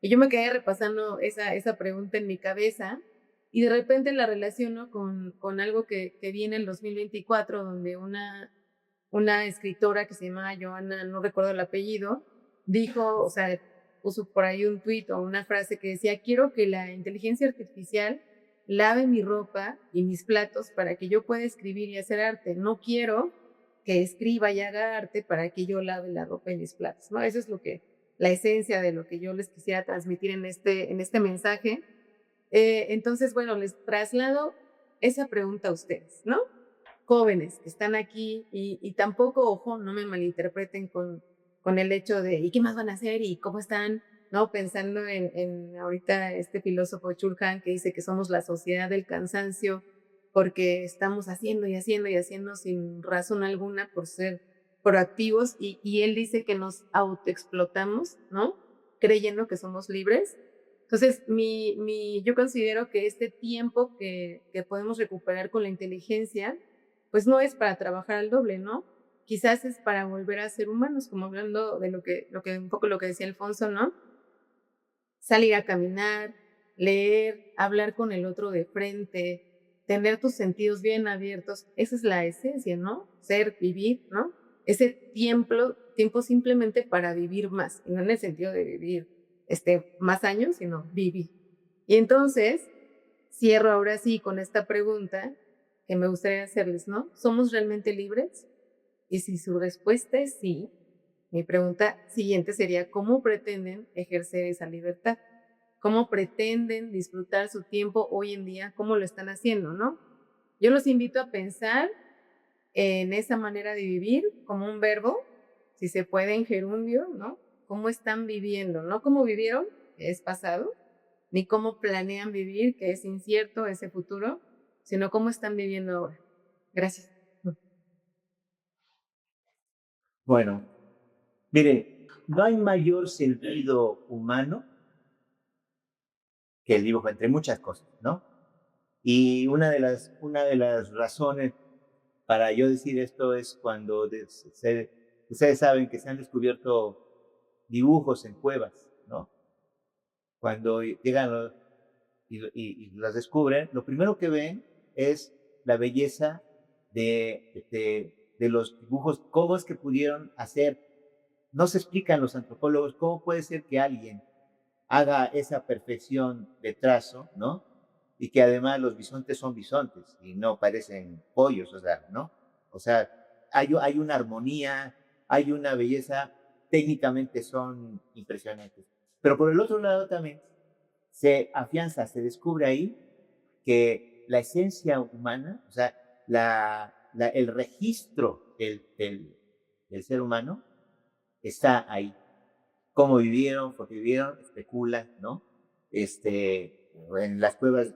Y yo me quedé repasando esa pregunta en mi cabeza y de repente la relaciono con algo que viene en el 2024, donde una escritora que se llama Joana, no recuerdo el apellido, dijo, o sea, puso por ahí un tuit o una frase que decía, quiero que la inteligencia artificial lave mi ropa y mis platos para que yo pueda escribir y hacer arte. No quiero que escriba y haga arte para que yo lave la ropa y mis platos, ¿no? Eso es la esencia de lo que yo les quisiera transmitir en este mensaje. Entonces, bueno, les traslado esa pregunta a ustedes, ¿no? Jóvenes que están aquí y tampoco, ojo, no me malinterpreten con el hecho de ¿y qué más van a hacer? ¿Y cómo están? ¿No? Pensando en ahorita este filósofo Chulhan que dice que somos la sociedad del cansancio porque estamos haciendo y haciendo y haciendo sin razón alguna por ser proactivos y él dice que nos autoexplotamos, ¿no? Creyendo que somos libres. Entonces, yo considero que este tiempo que podemos recuperar con la inteligencia pues no es para trabajar al doble, ¿no? Quizás es para volver a ser humanos, como hablando de un poco lo que decía Alfonso, ¿no? Salir a caminar, leer, hablar con el otro de frente, tener tus sentidos bien abiertos, esa es la esencia, ¿no? Ser, vivir, ¿no? Ese tiempo simplemente para vivir más, y no en el sentido de vivir más años, sino vivir. Y entonces, cierro ahora sí con esta pregunta que me gustaría hacerles, ¿no? ¿Somos realmente libres? Y si su respuesta es sí, mi pregunta siguiente sería, ¿cómo pretenden ejercer esa libertad? ¿Cómo pretenden disfrutar su tiempo hoy en día? ¿Cómo lo están haciendo, no? Yo los invito a pensar en esa manera de vivir como un verbo, si se puede en gerundio, ¿no? ¿Cómo están viviendo? No cómo vivieron, que es pasado, ni cómo planean vivir, que es incierto ese futuro, sino cómo están viviendo ahora. Gracias.
Bueno, mire, no hay mayor sentido humano que el dibujo, entre muchas cosas, ¿no? Y una de las razones para yo decir esto es cuando ustedes saben que se han descubierto dibujos en cuevas, ¿no? Cuando llegan y los descubren, lo primero que ven es la belleza de los dibujos, cómo es que pudieron hacer. No se explican los antropólogos cómo puede ser que alguien haga esa perfección de trazo, ¿no? Y que además los bisontes son bisontes y no parecen pollos, o sea, ¿no? O sea, hay una armonía, hay una belleza, técnicamente son impresionantes. Pero por el otro lado también se afianza, se descubre ahí que la esencia humana, o sea, el registro del ser humano está ahí. Cómo vivieron, por qué vivieron, especulan, ¿no? En las cuevas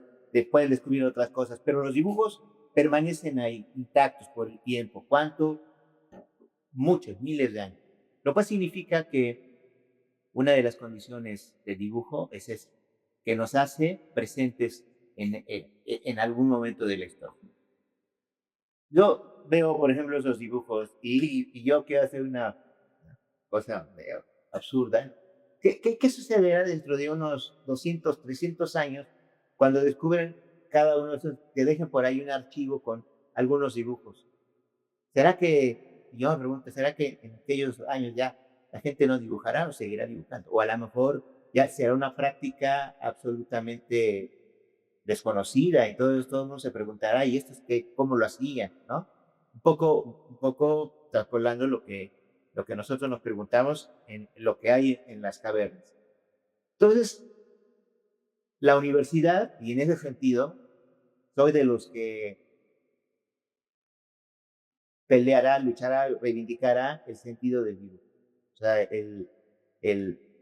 pueden descubrir otras cosas, pero los dibujos permanecen ahí, intactos por el tiempo. ¿Cuánto? Muchos, miles de años. Lo cual significa que una de las condiciones del dibujo es esa, que nos hace presentes en algún momento de la historia. Yo veo, por ejemplo, esos dibujos y yo quiero hacer una cosa medio absurda. ¿Qué sucederá dentro de unos 200, 300 años cuando descubren cada uno de esos, que dejen por ahí un archivo con algunos dibujos? ¿Será que, yo me pregunto, será que en aquellos años ya la gente no dibujará o seguirá dibujando? O a lo mejor ya será una práctica absolutamente desconocida y todo el mundo se preguntará, ¿y esto es qué, cómo lo hacían? ¿No? Un poco trasladando lo que nosotros nos preguntamos en lo que hay en las cavernas. Entonces, la universidad, y en ese sentido, soy de los que peleará, luchará, reivindicará el sentido del dibujo. O sea,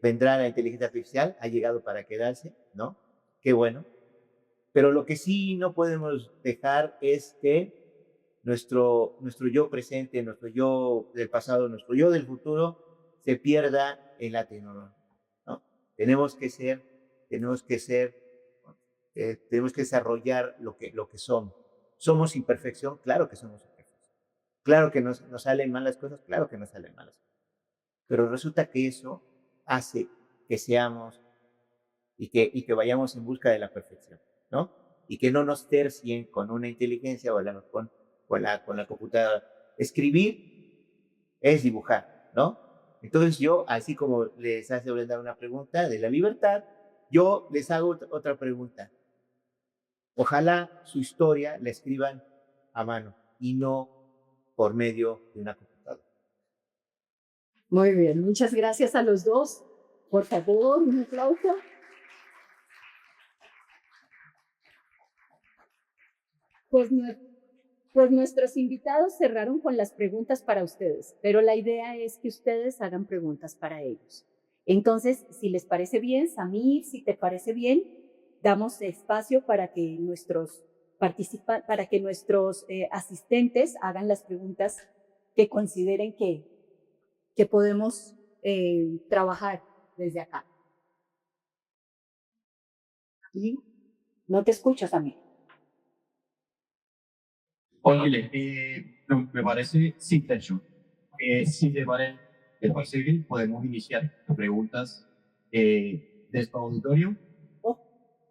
vendrá la inteligencia artificial, ha llegado para quedarse, ¿no? Qué bueno. Pero lo que sí no podemos dejar es que nuestro yo presente, nuestro yo del pasado, nuestro yo del futuro se pierda en la tecnología, ¿no? Tenemos que desarrollar lo que somos. ¿Somos imperfección? Claro que somos imperfección. Claro que nos salen mal las cosas, claro que nos salen mal las cosas. Pero resulta que eso hace que seamos y que vayamos en busca de la perfección, ¿no? Y que no nos tercien con una inteligencia o con la computadora. Escribir es dibujar, ¿no? Entonces yo, así como les hace Brenda una pregunta de la libertad, yo les hago otra pregunta. Ojalá su historia la escriban a mano y no por medio de una computadora.
Muy bien, muchas gracias a los dos. Por favor, un aplauso. Pues nuestros invitados cerraron con las preguntas para ustedes, pero la idea es que ustedes hagan preguntas para ellos. Entonces, si les parece bien, Samir, si te parece bien, damos espacio para que nuestros asistentes hagan las preguntas que consideren que podemos trabajar desde acá. ¿Sí? No te escucho, Samir.
Oye, me parece sin techo. Si te parece bien, podemos iniciar preguntas de este auditorio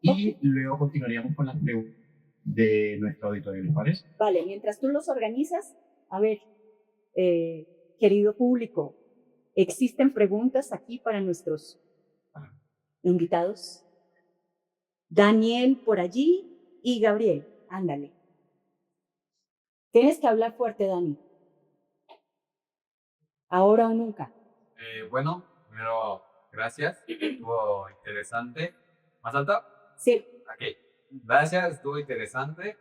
y luego continuaríamos con las preguntas de nuestro auditorio, ¿les parece?
Vale, mientras tú los organizas, a ver, querido público, ¿existen preguntas aquí para nuestros invitados? Daniel por allí y Gabriel, ándale. Tienes que hablar fuerte, Dani. Ahora o nunca.
Bueno, primero, gracias. Estuvo interesante. ¿Más alto?
Sí.
Ok. Gracias, estuvo interesante.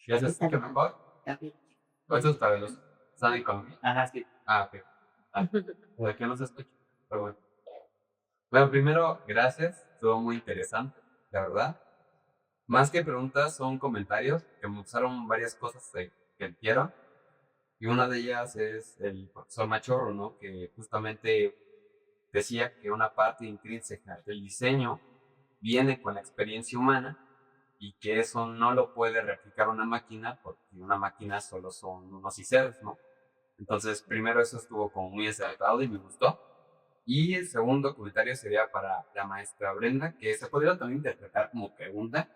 ¿Ya se escucha mejor? Eso es para los que están en Colombia.
Ajá, sí.
Ah, ok. ¿De qué no se escucha? Pero bueno. Bueno, primero, gracias. Estuvo muy interesante, la verdad. Más que preguntas, son comentarios que me usaron varias cosas que quiero. Y una de ellas es el profesor Machorro, ¿no? Que justamente decía que una parte intrínseca del diseño viene con la experiencia humana y que eso no lo puede replicar una máquina porque una máquina solo son unos y ceros, ¿no? Entonces, primero eso estuvo como muy acertado y me gustó. Y el segundo comentario sería para la maestra Brenda, que se podría también interpretar como pregunta,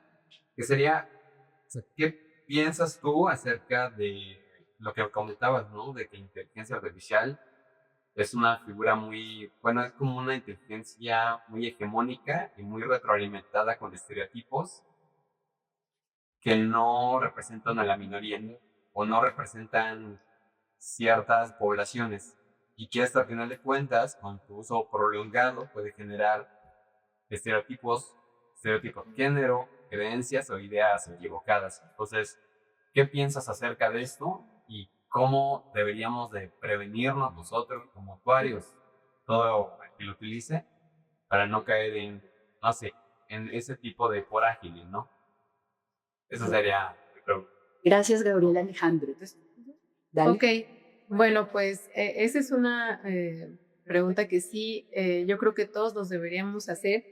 que sería, o sea, ¿qué piensas tú acerca de lo que comentabas, ¿no? De que la inteligencia artificial es una figura muy, bueno, es como una inteligencia muy hegemónica y muy retroalimentada con estereotipos que no representan a la minoría, ¿no? O no representan ciertas poblaciones y que esto, al final de cuentas, con tu uso prolongado puede generar estereotipos de género, creencias o ideas equivocadas. Entonces, ¿qué piensas acerca de esto y cómo deberíamos de prevenirnos nosotros como usuarios, todo el que lo utilice, para no caer en, no sé, en ese tipo de forágiles, ¿no? Eso sería mi pregunta.
Gracias, Gabriel Alejandro. Dale.
Ok, bueno, pues esa es una pregunta que sí, yo creo que todos nos deberíamos hacer.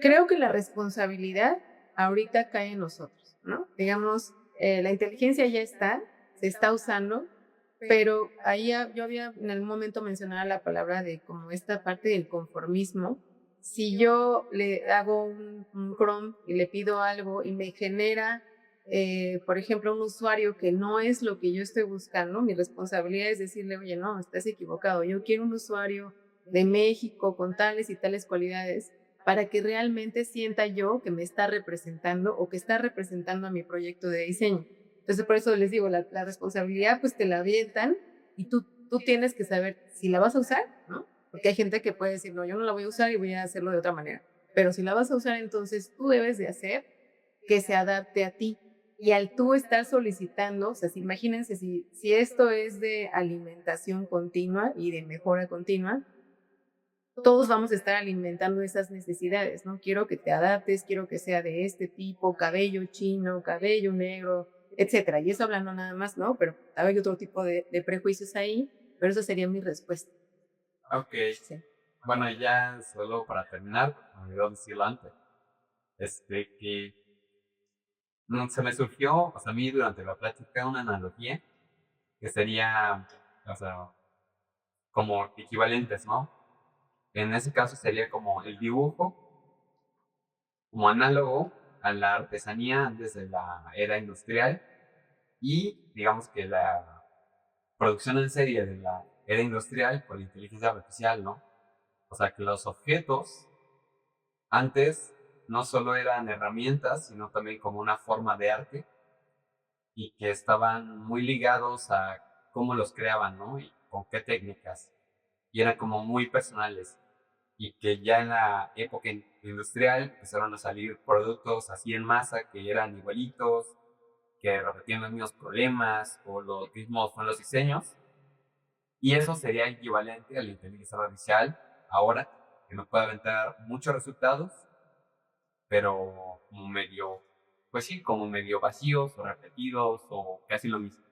Creo que la responsabilidad ahorita cae en nosotros, ¿no? Digamos, la inteligencia ya está, se está usando, pero ahí yo había en algún momento mencionado la palabra de como esta parte del conformismo. Si yo le hago un prompt y le pido algo y me genera, por ejemplo, un usuario que no es lo que yo estoy buscando, mi responsabilidad es decirle, oye, no, estás equivocado, yo quiero un usuario de México con tales y tales cualidades para que realmente sienta yo que me está representando o que está representando a mi proyecto de diseño. Entonces, por eso les digo, la responsabilidad pues te la avientan y tú tienes que saber si la vas a usar, ¿no? Porque hay gente que puede decir, no, yo no la voy a usar y voy a hacerlo de otra manera. Pero si la vas a usar, entonces tú debes de hacer que se adapte a ti. Y al tú estar solicitando, o sea, imagínense si esto es de alimentación continua y de mejora continua, todos vamos a estar alimentando esas necesidades, ¿no? Quiero que te adaptes, quiero que sea de este tipo, cabello chino, cabello negro, etcétera. Y eso hablando nada más, ¿no? Pero hay otro tipo de prejuicios ahí, pero eso sería mi respuesta.
Ok.
Sí.
Bueno, ya solo para terminar, me olvidó decirlo antes, que se me surgió, o sea, a mí durante la plática una analogía que sería, o sea, como equivalentes, ¿no? En ese caso sería como el dibujo, como análogo a la artesanía antes de la era industrial y digamos que la producción en serie de la era industrial por la inteligencia artificial, ¿no? O sea, que los objetos antes no solo eran herramientas, sino también como una forma de arte y que estaban muy ligados a cómo los creaban, ¿no? Y con qué técnicas. Y eran como muy personales. Y que ya en la época industrial empezaron a salir productos así en masa que eran igualitos, que repetían los mismos problemas o los mismos son los diseños. Y eso sería equivalente a la inteligencia artificial ahora, que nos puede aventar muchos resultados, pero como medio, pues sí, como medio vacíos o repetidos o casi lo mismo.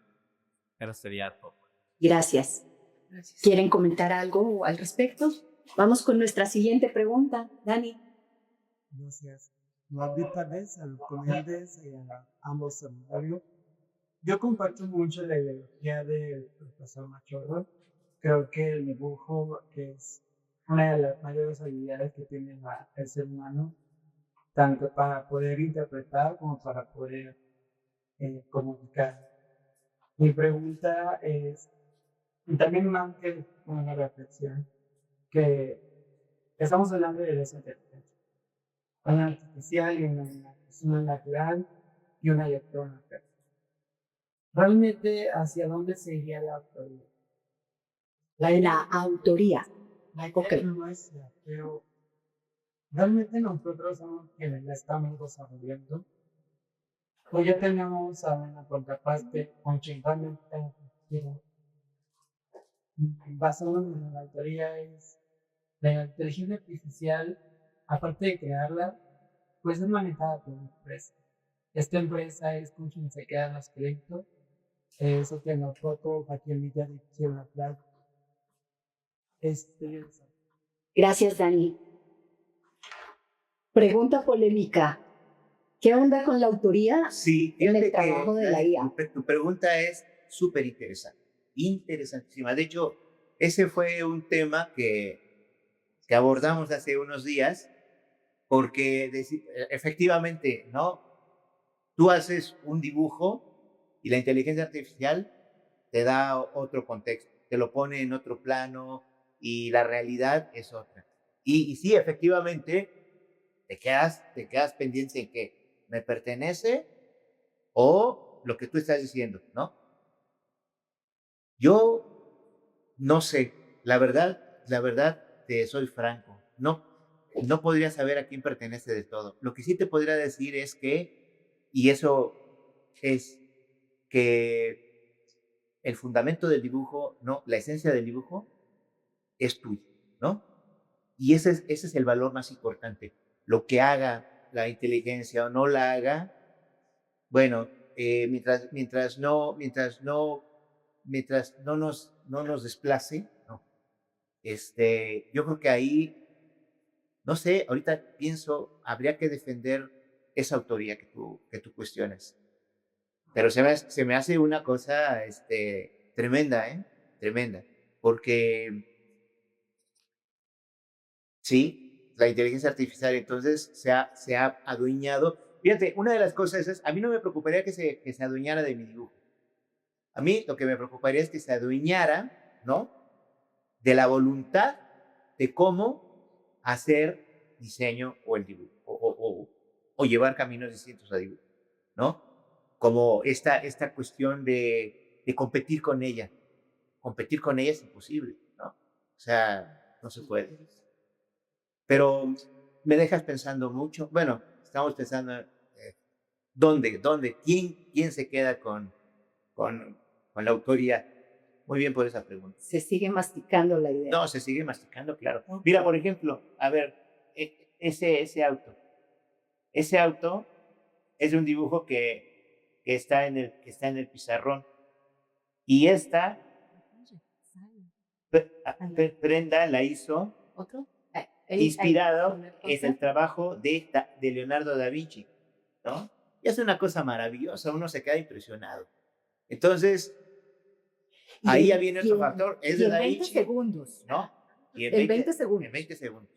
Eso sería todo.
Gracias.
Gracias.
¿Quieren comentar algo al respecto? Vamos con nuestra siguiente pregunta, Dani.
Gracias. Buenas tardes a los ponentes y a ambos seminarios. Yo comparto mucho la ideología del profesor Machorro. Creo que el dibujo es una de las mayores habilidades que tiene el ser humano, tanto para poder interpretar como para poder comunicar. Mi pregunta es, y también más que una reflexión, que estamos hablando de dos inteligencias, una artificial y una natural y una electrónica. ¿Realmente hacia dónde se iría la autoría?
La autoría.
La
Ok.
idea no es nuestra, pero realmente nosotros somos quienes la estamos desarrollando. O ya tenemos a una contraparte constantemente basándonos en la autoría es la inteligencia artificial, aparte de crearla, pues es manejada por una empresa. Esta empresa es con quien se quedan los créditos. Eso que nosotros aquí en Villa hicieron hablar.
Gracias, Dani. Pregunta polémica. ¿Qué onda con la autoría
Sí,
en el
fíjate
trabajo de la IA?
tu pregunta es súper interesante, interesantísima. De hecho, ese fue un tema que abordamos hace unos días, porque efectivamente, ¿no? Tú haces un dibujo y la inteligencia artificial te da otro contexto, te lo pone en otro plano y la realidad es otra. Y sí, efectivamente, te quedas pendiente en que me pertenece o lo que tú estás diciendo, ¿no? Yo no sé, la verdad, te soy franco, no podría saber a quién pertenece de todo. Lo que sí te podría decir es que, y eso es que el fundamento del dibujo, no, la esencia del dibujo es tuyo, ¿no? Y ese es el valor más importante. Lo que haga la inteligencia o no la haga, bueno, mientras no nos desplace, ¿no? Yo creo que ahí, no sé, ahorita pienso, habría que defender esa autoría que tú cuestionas. Pero se me hace una cosa tremenda, ¿eh? Tremenda. Porque sí, la inteligencia artificial entonces se ha adueñado. Fíjate, una de las cosas es, a mí no me preocuparía que se adueñara de mi dibujo. A mí lo que me preocuparía es que se adueñara, ¿no? De la voluntad de cómo hacer diseño o el dibujo, o llevar caminos distintos a dibujo, ¿no? Como esta cuestión de competir con ella. Competir con ella es imposible, ¿no? O sea, no se puede. Pero me dejas pensando mucho. Bueno, estamos pensando, ¿dónde? ¿Quién se queda con, con la autoría? Muy bien por esa pregunta.
Se sigue masticando la idea.
No, se sigue masticando, claro. Mira, por ejemplo, a ver, ese auto. Ese auto es un dibujo que está en el pizarrón. Y esta, Brenda la hizo
¿Otro?
inspirado en el trabajo de Leonardo da Vinci, ¿no? Y es una cosa maravillosa, uno se queda impresionado. Entonces, ahí ya viene otro factor, es de Da Vinci.
20 segundos.
¿No? Y
en 20 segundos.
En 20 segundos.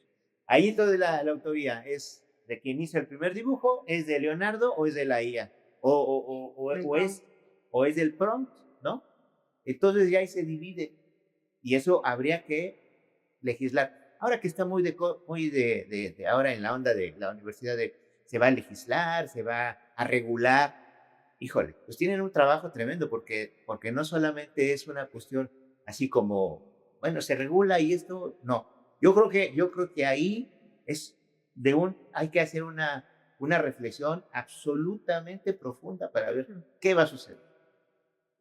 Ahí entonces la autoría es de quien hizo el primer dibujo, es de Leonardo o es de la IA, o es del prompt, ¿no? Entonces ya ahí se divide y eso habría que legislar. Ahora que está muy de ahora en la onda de la universidad se va a legislar, se va a regular, híjole, pues tienen un trabajo tremendo porque no solamente es una cuestión así como, bueno, se regula y esto, no. Yo creo que ahí hay que hacer una reflexión absolutamente profunda para ver qué va a suceder.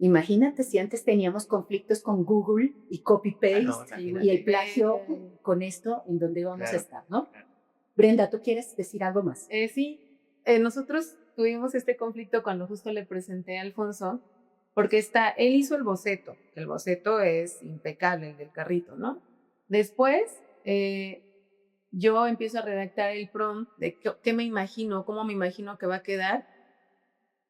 Imagínate si antes teníamos conflictos con Google y copy-paste y el plagio con esto, en donde vamos a estar, ¿no? Claro. Brenda, ¿tú quieres decir algo más?
Sí, nosotros tuvimos este conflicto cuando justo le presenté a Alfonso, porque él hizo el boceto, que el boceto es impecable, el del carrito, ¿no? Después, yo empiezo a redactar el prompt de qué me imagino, cómo me imagino que va a quedar,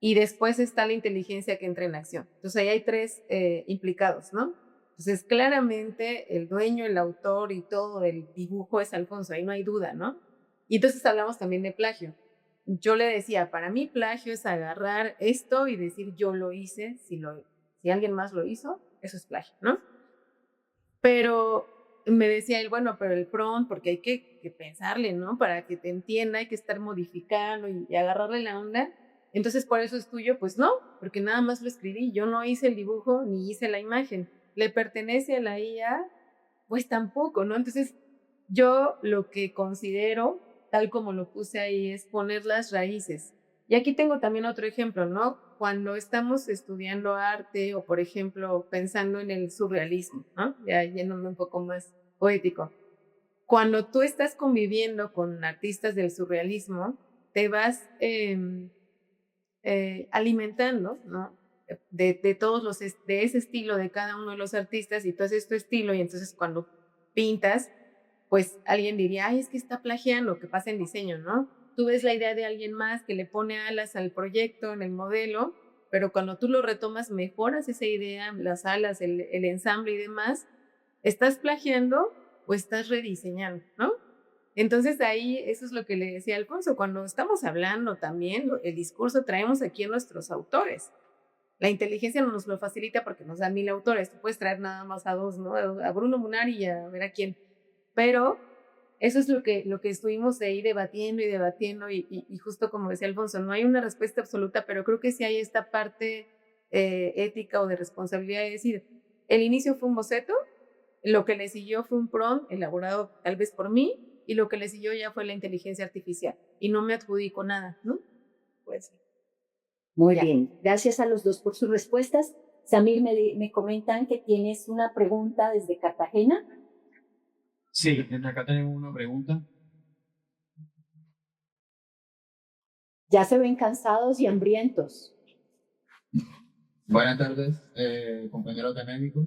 y después está la inteligencia que entra en acción. Entonces ahí hay tres implicados, ¿no? Entonces claramente el dueño, el autor y todo del dibujo es Alfonso, ahí no hay duda, ¿no? Y entonces hablamos también de plagio. Yo le decía, para mí plagio es agarrar esto y decir yo lo hice, si alguien más lo hizo, eso es plagio, ¿no? Pero me decía él, bueno, pero el prompt, porque hay que pensarle, ¿no? Para que te entienda, hay que estar modificando y agarrarle la onda. Entonces, por eso es tuyo, pues no, porque nada más lo escribí, yo no hice el dibujo ni hice la imagen. ¿Le pertenece a la IA? Pues tampoco, ¿no? Entonces, yo lo que considero, tal como lo puse ahí, es poner las raíces. Y aquí tengo también otro ejemplo, ¿no? Cuando estamos estudiando arte o, por ejemplo, pensando en el surrealismo, ¿no? Ya yéndome un poco más poético. Cuando tú estás conviviendo con artistas del surrealismo, te vas alimentando, ¿no? De todos de ese estilo de cada uno de los artistas y tú haces tu estilo y entonces cuando pintas, pues alguien diría, ay, es que está plagiando, que pasa en diseño, ¿no? Tú ves la idea de alguien más que le pone alas al proyecto, en el modelo, pero cuando tú lo retomas, mejoras esa idea, las alas, el ensamble y demás, ¿estás plagiando o estás rediseñando, no? Entonces ahí eso es lo que le decía Alfonso, cuando estamos hablando también, el discurso traemos aquí a nuestros autores. La inteligencia no nos lo facilita porque nos dan 1000 autores, tú puedes traer nada más a 2, ¿no? A Bruno Munari y a ver a quién. Pero eso es lo que estuvimos ahí debatiendo y justo como decía Alfonso, no hay una respuesta absoluta, pero creo que sí hay esta parte ética o de responsabilidad de decir, el inicio fue un boceto, lo que le siguió fue un prompt elaborado tal vez por mí, y lo que le siguió ya fue la inteligencia artificial. Y no me adjudico nada, ¿no? Pues.
Muy bien. Gracias a los dos por sus respuestas. Samir, me comentan que tienes una pregunta desde Cartagena.
Sí, desde acá tenemos una pregunta.
Ya se ven cansados y hambrientos.
Buenas tardes, compañeros académicos.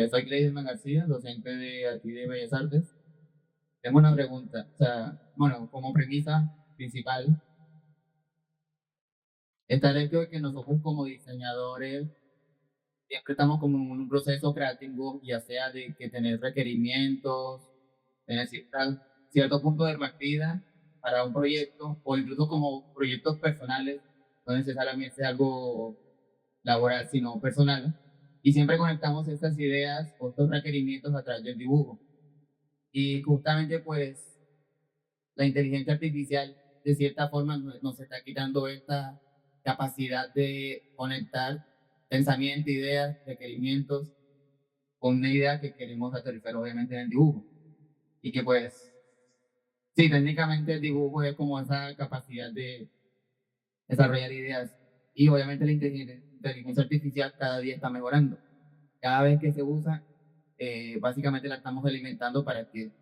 Soy Gleisman García, docente de aquí de Bellas Artes. Tengo una pregunta, o sea, bueno, como premisa principal, está el hecho de que nosotros como diseñadores siempre estamos como en un proceso creativo, ya sea de que tener requerimientos, tener cierto punto de partida para un proyecto, o incluso como proyectos personales, no necesariamente algo laboral, sino personal, y siempre conectamos estas ideas o estos requerimientos a través del dibujo. Y justamente pues la inteligencia artificial de cierta forma nos está quitando esta capacidad de conectar pensamiento, ideas, requerimientos con una idea que queremos aterrizar obviamente en el dibujo. Y que pues, sí, técnicamente el dibujo es como esa capacidad de desarrollar ideas. Y obviamente la inteligencia artificial cada día está mejorando. Cada vez que se usa, básicamente la estamos alimentando para que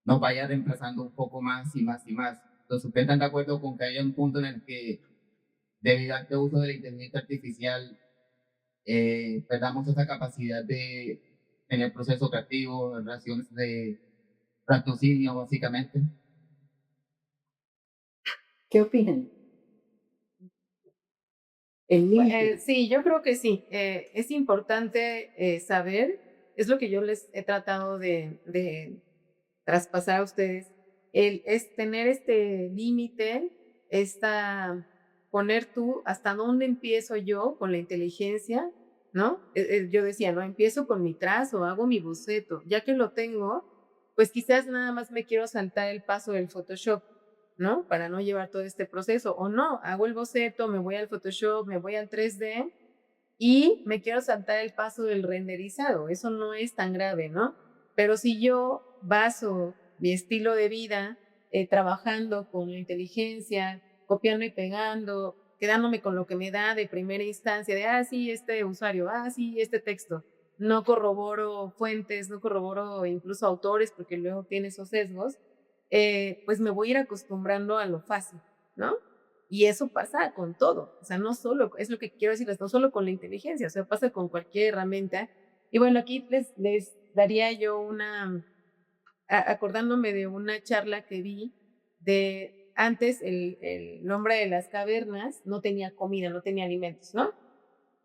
nos vaya reemplazando un poco más y más y más. Entonces, ¿ustedes están de acuerdo con que haya un punto en el que, debido a este uso de la inteligencia artificial, perdamos esa capacidad de tener procesos creativos, relaciones de raciocinio, básicamente?
¿Qué opinan? El límite.
Sí, yo creo que sí. Es importante saber, es lo que yo les he tratado de traspasar a ustedes, es tener este límite, poner tú hasta dónde empiezo yo con la inteligencia, ¿no? Yo decía, no, empiezo con mi trazo, hago mi boceto, ya que lo tengo, pues quizás nada más me quiero saltar el paso del Photoshop, ¿no? Para no llevar todo este proceso, o no, hago el boceto, me voy al Photoshop, me voy al 3D y me quiero saltar el paso del renderizado, eso no es tan grave, ¿no? Pero si yo baso mi estilo de vida trabajando con la inteligencia, copiando y pegando, quedándome con lo que me da de primera instancia, de, sí, este usuario, sí, este texto, no corroboro fuentes, no corroboro incluso autores, porque luego tiene esos sesgos, pues me voy a ir acostumbrando a lo fácil, ¿no? Y eso pasa con todo, o sea, no solo, es lo que quiero decirles, no solo con la inteligencia, o sea, pasa con cualquier herramienta. Y bueno, aquí les daría yo acordándome de una charla que vi de antes el hombre de las cavernas no tenía comida, no tenía alimentos, ¿no?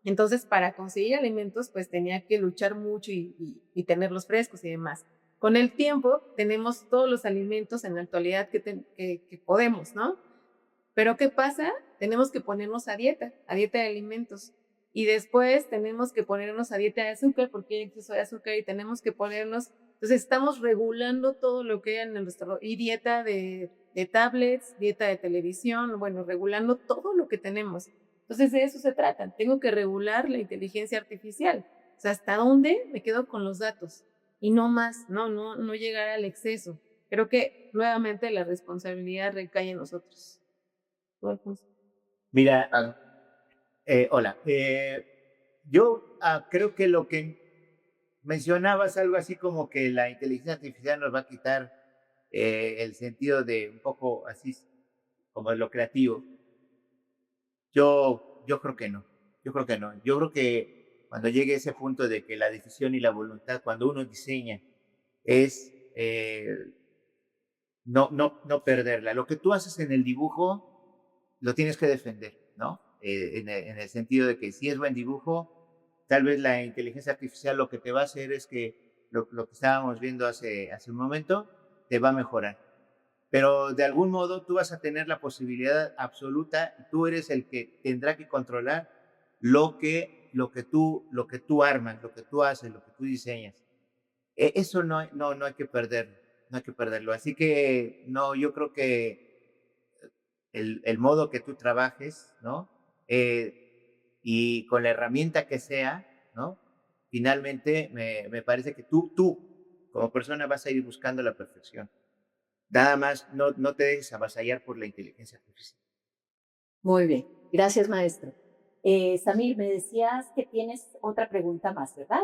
Entonces, para conseguir alimentos, pues tenía que luchar mucho y tenerlos frescos y demás. Con el tiempo, tenemos todos los alimentos en la actualidad que podemos, ¿no? Pero ¿qué pasa? Tenemos que ponernos a dieta de alimentos. Y después tenemos que ponernos a dieta de azúcar porque hay exceso de azúcar y tenemos que ponernos... Entonces estamos regulando todo lo que hay en nuestro... Y dieta de tablets, dieta de televisión, bueno, regulando todo lo que tenemos. Entonces de eso se trata. Tengo que regular la inteligencia artificial. O sea, ¿hasta dónde me quedo con los datos? Y no más, no llegar al exceso. Creo que nuevamente la responsabilidad recae en nosotros.
Mira,
Claro.
hola. Yo creo que lo que mencionabas algo así como que la inteligencia artificial nos va a quitar el sentido de un poco así como de lo creativo. Yo creo que no. Yo creo que no. Yo creo que cuando llegue ese punto de que la decisión y la voluntad, cuando uno diseña, es no perderla. Lo que tú haces en el dibujo lo tienes que defender, ¿no? En el sentido de que si es buen dibujo, tal vez la inteligencia artificial lo que te va a hacer es que lo que estábamos viendo hace un momento, te va a mejorar. Pero de algún modo tú vas a tener la posibilidad absoluta, tú eres el que tendrá que controlar lo que tú armas, lo que tú haces, lo que tú diseñas. Eso no hay que perderlo, no hay que perderlo. Así que no, yo creo que el modo que tú trabajes, ¿no? Y con la herramienta que sea, ¿no? Finalmente me parece que tú como persona vas a ir buscando la perfección. Nada más no te dejes avasallar por la inteligencia artificial.
Muy bien. Gracias, maestro. Samir, me decías que tienes otra pregunta más, ¿verdad?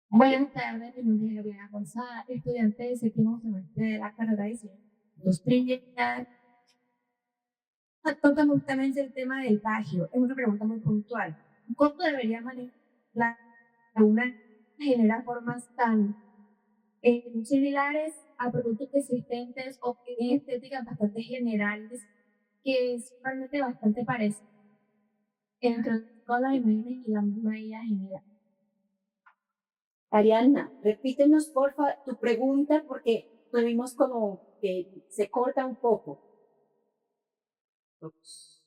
Buenas tardes, mi nombre es Gabriela González, estudiante de séptimo semestre de la carrera de diseño industrial. Toca justamente el tema del plagio. Es una pregunta muy puntual. ¿Cómo debería manejar la laguna genera formas tan similares a productos existentes o que tienen estéticas bastante generales, que es realmente bastante parecido entre todas las imágenes y la misma IA genera.
Ariadna, repítenos porfa tu pregunta porque tuvimos como que se corta un poco. Ups.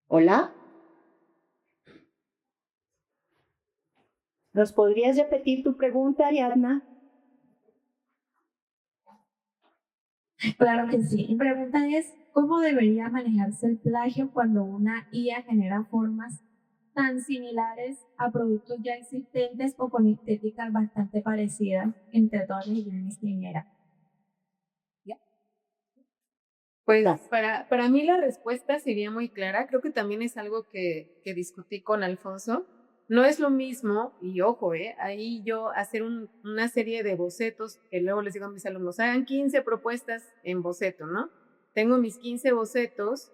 Hola. ¿Nos podrías repetir tu pregunta, Ariadna?
Claro que sí. Mi pregunta es, ¿cómo debería manejarse el plagio cuando una IA genera formas tan similares a productos ya existentes o con estéticas bastante parecidas entre todas las imágenes que genera?
Pues para mí la respuesta sería muy clara. Creo que también es algo que discutí con Alfonso. No es lo mismo, y ojo, ahí yo hacer una serie de bocetos, que luego les digo a mis alumnos, hagan 15 propuestas en boceto, ¿no? Tengo mis 15 bocetos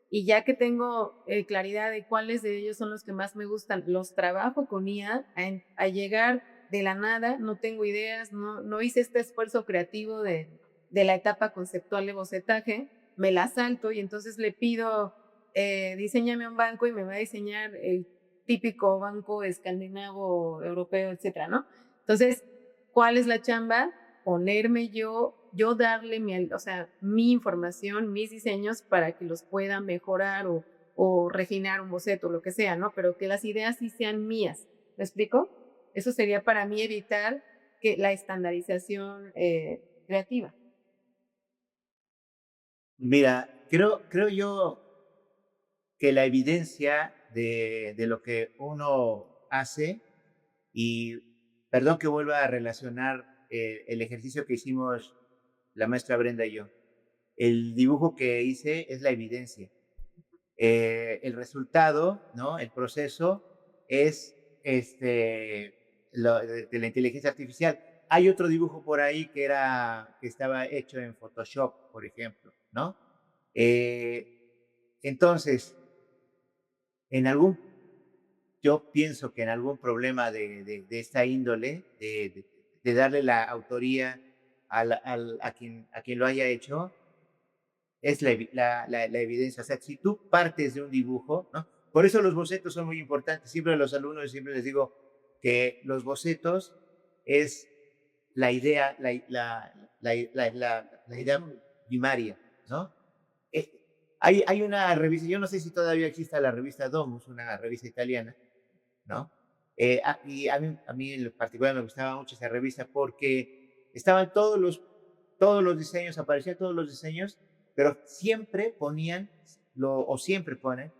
y ya que tengo claridad de cuáles de ellos son los que más me gustan, los trabajo con IA a llegar de la nada, no tengo ideas, no hice este esfuerzo creativo de la etapa conceptual de bocetaje, me la salto y entonces le pido, diseñame un banco y me va a diseñar el típico banco escandinavo, europeo, etcétera, ¿no? Entonces, ¿cuál es la chamba? Ponerme yo darle mi información, mis diseños para que los pueda mejorar o refinar un boceto, lo que sea, ¿no? Pero que las ideas sí sean mías. ¿Me explico? Eso sería para mí evitar que la estandarización creativa.
Mira, creo yo que la evidencia de lo que uno hace, y perdón que vuelva a relacionar el ejercicio que hicimos la maestra Brenda y yo, el dibujo que hice es la evidencia. El resultado, ¿no? El proceso es de la inteligencia artificial. Hay otro dibujo por ahí que estaba hecho en Photoshop, por ejemplo, ¿no? Entonces, yo pienso que en algún problema de esta índole, de darle la autoría a quien lo haya hecho, es la evidencia. O sea, si tú partes de un dibujo, ¿no? Por eso los bocetos son muy importantes. Siempre a los alumnos siempre les digo que los bocetos es la idea, la idea primaria, ¿no? Hay una revista, yo no sé si todavía existe la revista Domus, una revista italiana, ¿no? Y a mí en particular me gustaba mucho esa revista porque estaban todos los diseños, aparecían todos los diseños, pero siempre ponían, o siempre ponen,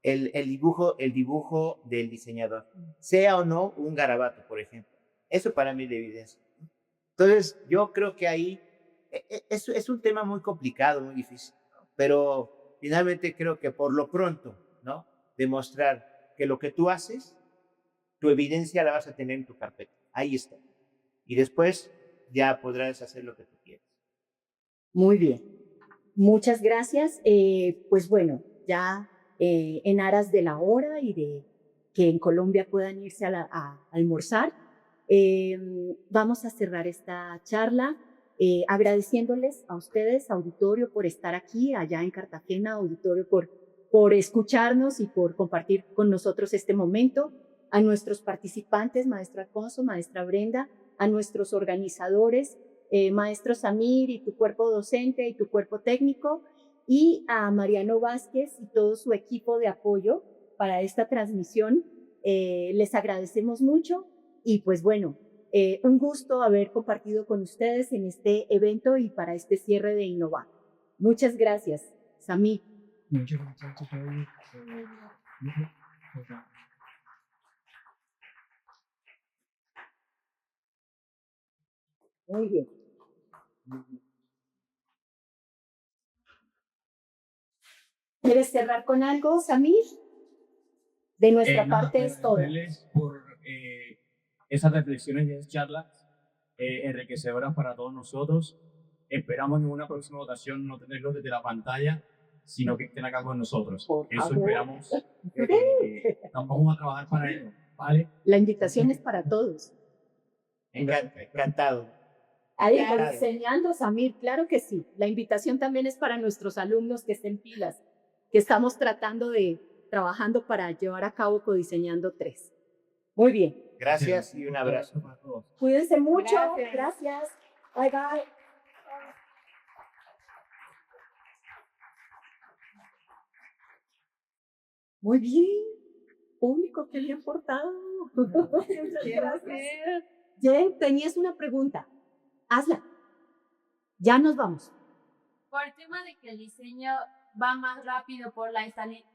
el dibujo del diseñador, sea o no un garabato, por ejemplo. Eso para mí es la evidencia. Entonces, yo creo que ahí es un tema muy complicado, muy difícil, ¿no? Pero finalmente creo que por lo pronto, ¿no? Demostrar que lo que tú haces, tu evidencia la vas a tener en tu carpeta. Ahí está. Y después ya podrás hacer lo que tú quieras.
Muy bien. Muchas gracias. Pues bueno, ya en aras de la hora y de que en Colombia puedan irse a almorzar, vamos a cerrar esta charla agradeciéndoles a ustedes, auditorio, por estar aquí, allá en Cartagena, auditorio, por escucharnos y por compartir con nosotros este momento, a nuestros participantes, maestra Alfonso, maestra Brenda, a nuestros organizadores, maestro Samir y tu cuerpo docente y tu cuerpo técnico, y a Mariano Vázquez y todo su equipo de apoyo para esta transmisión. Les agradecemos mucho y pues bueno, un gusto haber compartido con ustedes en este evento y para este cierre de Innovar. Muchas gracias, Samir.
Muchas gracias.
Muy bien. ¿Quieres cerrar con algo, Samir? De nuestra parte es todo.
Por esas reflexiones y esas charlas enriquecedoras para todos nosotros. Esperamos en una próxima votación no tenerlos desde la pantalla, sino que estén acá con nosotros.
Por
Eso
favor.
esperamos. Vamos a trabajar para ello, ¿vale?
La invitación es para todos.
Encantado.
Ahí,
Claro.
diseñando, Samir, claro que sí. La invitación también es para nuestros alumnos que estén pilas, que estamos trabajando para llevar a cabo Codiseñando 3. Muy bien.
Gracias y un abrazo.
Para todos.
Cuídense mucho.
Gracias.
Gracias. Bye, bye. Muy bien. Público que le ha aportado. Muchas gracias. Jen, tenías una pregunta. Hazla. Ya nos vamos.
Por el tema de que el diseño va más rápido por la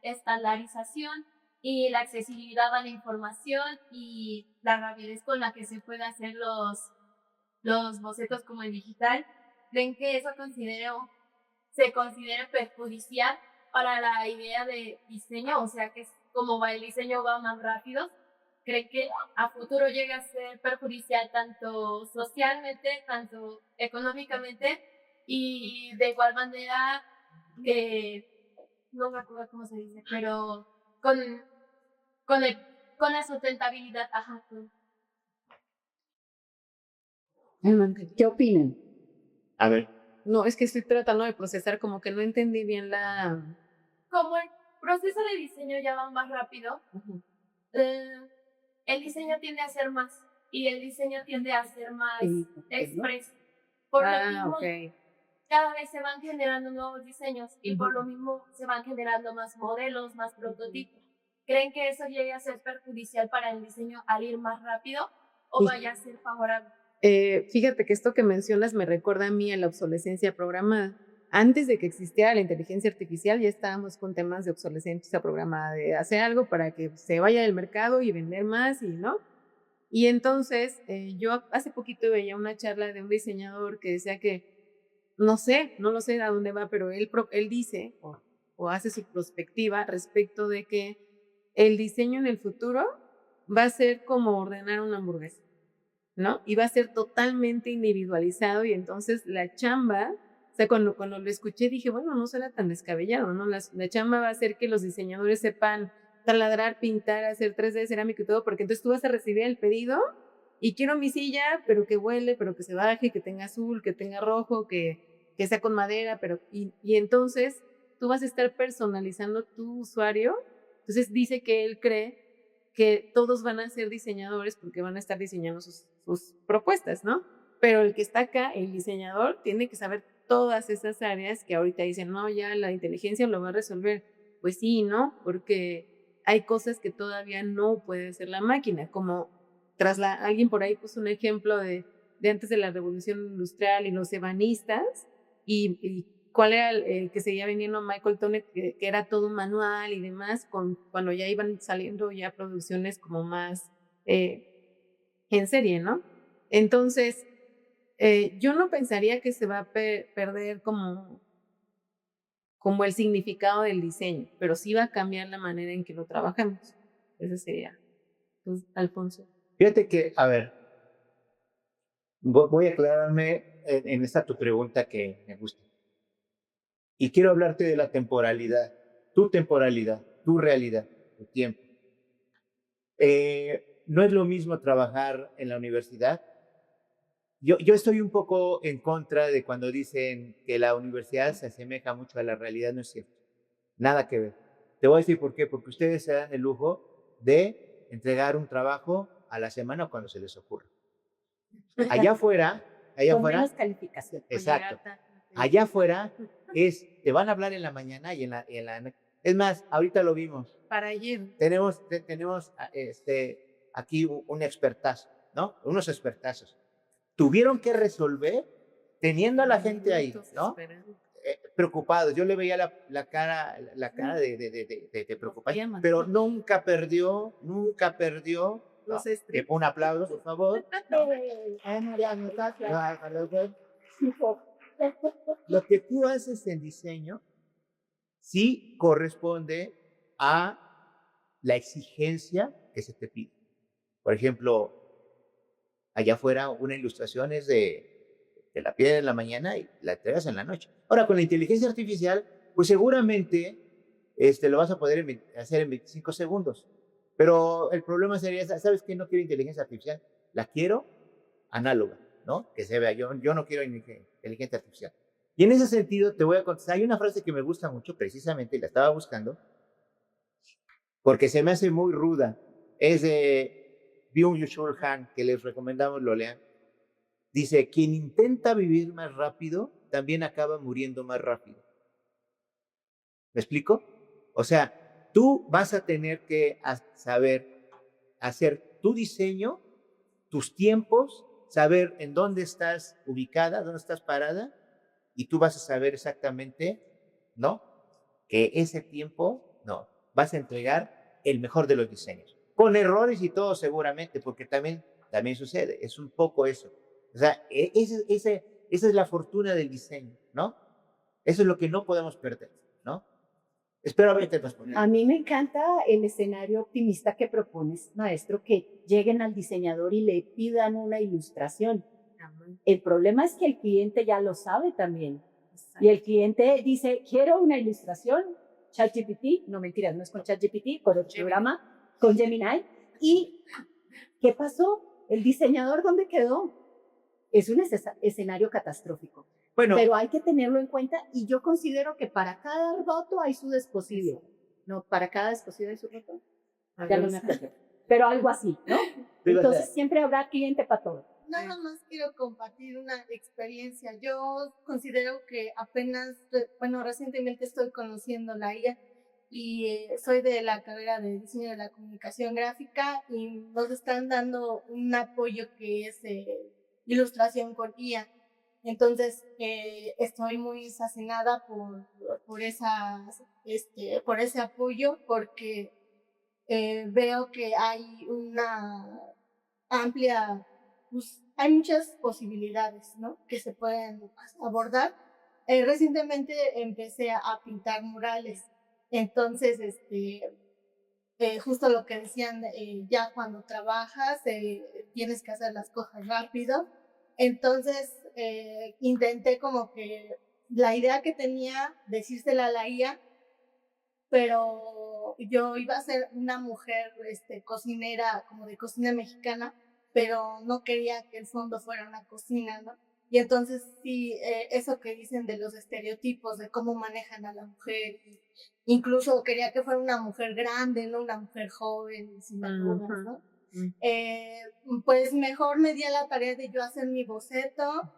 estandarización y la accesibilidad a la información y la rapidez con la que se puede hacer los bocetos como en digital, ¿creen que eso se considere perjudicial para la idea de diseño? O sea, que como el diseño va más rápido, ¿creen que a futuro llegue a ser perjudicial tanto socialmente, tanto económicamente? Y de igual manera, no me acuerdo cómo se dice, pero con la sustentabilidad. Ajá.
¿Qué opinan?
A ver,
No, es que estoy tratando de procesar, como que no entendí bien la...
Como el proceso de diseño ya va más rápido,
Ujú.
el diseño tiende a ser más y el diseño tiende a ser más
Sí,
express. Por lo mismo,
Ok.
cada vez se van generando nuevos diseños y por lo mismo se van generando más modelos, más prototipos. ¿Creen que eso llegue a ser perjudicial para el diseño al ir más rápido o
Sí.
vaya a ser favorable?
Fíjate que esto que mencionas me recuerda a mí a la obsolescencia programada. Antes de que existiera la inteligencia artificial ya estábamos con temas de obsolescencia programada, de hacer algo para que se vaya del mercado y vender más, y ¿no? Y entonces yo hace poquito veía una charla de un diseñador que decía que, no lo sé a dónde va, pero él dice o hace su perspectiva respecto de que el diseño en el futuro va a ser como ordenar una hamburguesa, ¿no? Y va a ser totalmente individualizado y entonces la chamba, o sea, cuando lo escuché dije, bueno, no será tan descabellado, ¿no? La chamba va a ser que los diseñadores sepan taladrar, pintar, hacer 3D, cerámica y todo, porque entonces tú vas a recibir el pedido y quiero mi silla, pero que huele, pero que se baje, que tenga azul, que tenga rojo, que sea con madera, y entonces tú vas a estar personalizando tu usuario. Entonces dice que él cree que todos van a ser diseñadores porque van a estar diseñando sus propuestas, ¿no? Pero el que está acá, el diseñador, tiene que saber todas esas áreas que ahorita dicen, no, ya la inteligencia lo va a resolver. Pues sí, ¿no? Porque hay cosas que todavía no puede hacer la máquina, como alguien por ahí puso un ejemplo de antes de la revolución industrial y los ebanistas, y cuál era el que seguía vendiendo Michael Toner, que era todo manual y demás, cuando ya iban saliendo ya producciones como más en serie, ¿no? Entonces, yo no pensaría que se va a perder como el significado del diseño, pero sí va a cambiar la manera en que lo trabajamos. Ese sería. Entonces, Alfonso.
fíjate que, a ver, voy a aclararme en esta tu pregunta que me gusta. Y quiero hablarte de la temporalidad, tu realidad, tu tiempo. No es lo mismo trabajar en la universidad. Yo estoy un poco en contra de cuando dicen que la universidad se asemeja mucho a la realidad. No es cierto. Nada que ver. Te voy a decir por qué. Porque ustedes se dan el lujo de entregar un trabajo a la semana cuando se les ocurra. Allá afuera,
Con menos calificación.
exacto. Allá afuera te van a hablar en la mañana y en la es más, ahorita lo vimos.
Para ayer.
Tenemos aquí un expertazo, ¿no? Unos expertazos. Tuvieron que resolver teniendo a la gente ahí, ¿no? Preocupados. Yo le veía la cara de preocupación, pero nunca perdió. No. Un aplauso, por favor. Lo que tú haces en diseño sí corresponde a la exigencia que se te pide. Por ejemplo, allá afuera una ilustración es de la piden en la mañana y la entregas en la noche. Ahora, con la inteligencia artificial pues seguramente lo vas a poder hacer en 25 segundos. Pero el problema sería, ¿sabes qué? No quiero inteligencia artificial, la quiero análoga, ¿no? Que se vea, yo no quiero inteligencia artificial. Y en ese sentido te voy a contestar, hay una frase que me gusta mucho, precisamente, y la estaba buscando, porque se me hace muy ruda, es de Byung-Chul Han, que les recomendamos lo lean. Dice, quien intenta vivir más rápido, también acaba muriendo más rápido. ¿Me explico? O sea, tú vas a tener que saber hacer tu diseño, tus tiempos, saber en dónde estás ubicada, dónde estás parada, y tú vas a saber exactamente, ¿no? Que ese tiempo, no, vas a entregar el mejor de los diseños. Con errores y todo seguramente, porque también sucede, es un poco eso. O sea, esa es la fortuna del diseño, ¿no? Eso es lo que no podemos perder, ¿no? Espero haberte respondido.
A mí me encanta el escenario optimista que propones, maestro, que lleguen al diseñador y le pidan una ilustración. El problema es que el cliente ya lo sabe también. Y el cliente dice, quiero una ilustración, ChatGPT, no mentiras, no es con ChatGPT, con el programa, con Gemini. ¿Y qué pasó? ¿El diseñador dónde quedó? Es un escenario catastrófico.
Bueno,
pero hay que tenerlo en cuenta y yo considero que para cada roto hay su desposible. No, para cada desposible hay su roto. Ya no me acuerdo. Pero algo así, ¿no? Entonces siempre habrá cliente para todo.
Nada más quiero compartir una experiencia. Yo considero que apenas, bueno, recientemente estoy conociendo la IA y soy de la carrera de diseño de la comunicación gráfica y nos están dando un apoyo que es ilustración con IA. Entonces, estoy muy fascinada por ese apoyo porque veo que hay una amplia, pues, hay muchas posibilidades, ¿no? Que se pueden abordar. Recientemente empecé a pintar murales, entonces, justo lo que decían, ya cuando trabajas tienes que hacer las cosas rápido. Entonces, intenté como que la idea que tenía, decírsela a la IA, pero yo iba a ser una mujer cocinera, como de cocina mexicana, pero no quería que el fondo fuera una cocina, ¿no? Y entonces sí, eso que dicen de los estereotipos, de cómo manejan a la mujer, incluso quería que fuera una mujer grande, no una mujer joven, sin arrugas, ¿no? Pues mejor me di a la tarea de yo hacer mi boceto,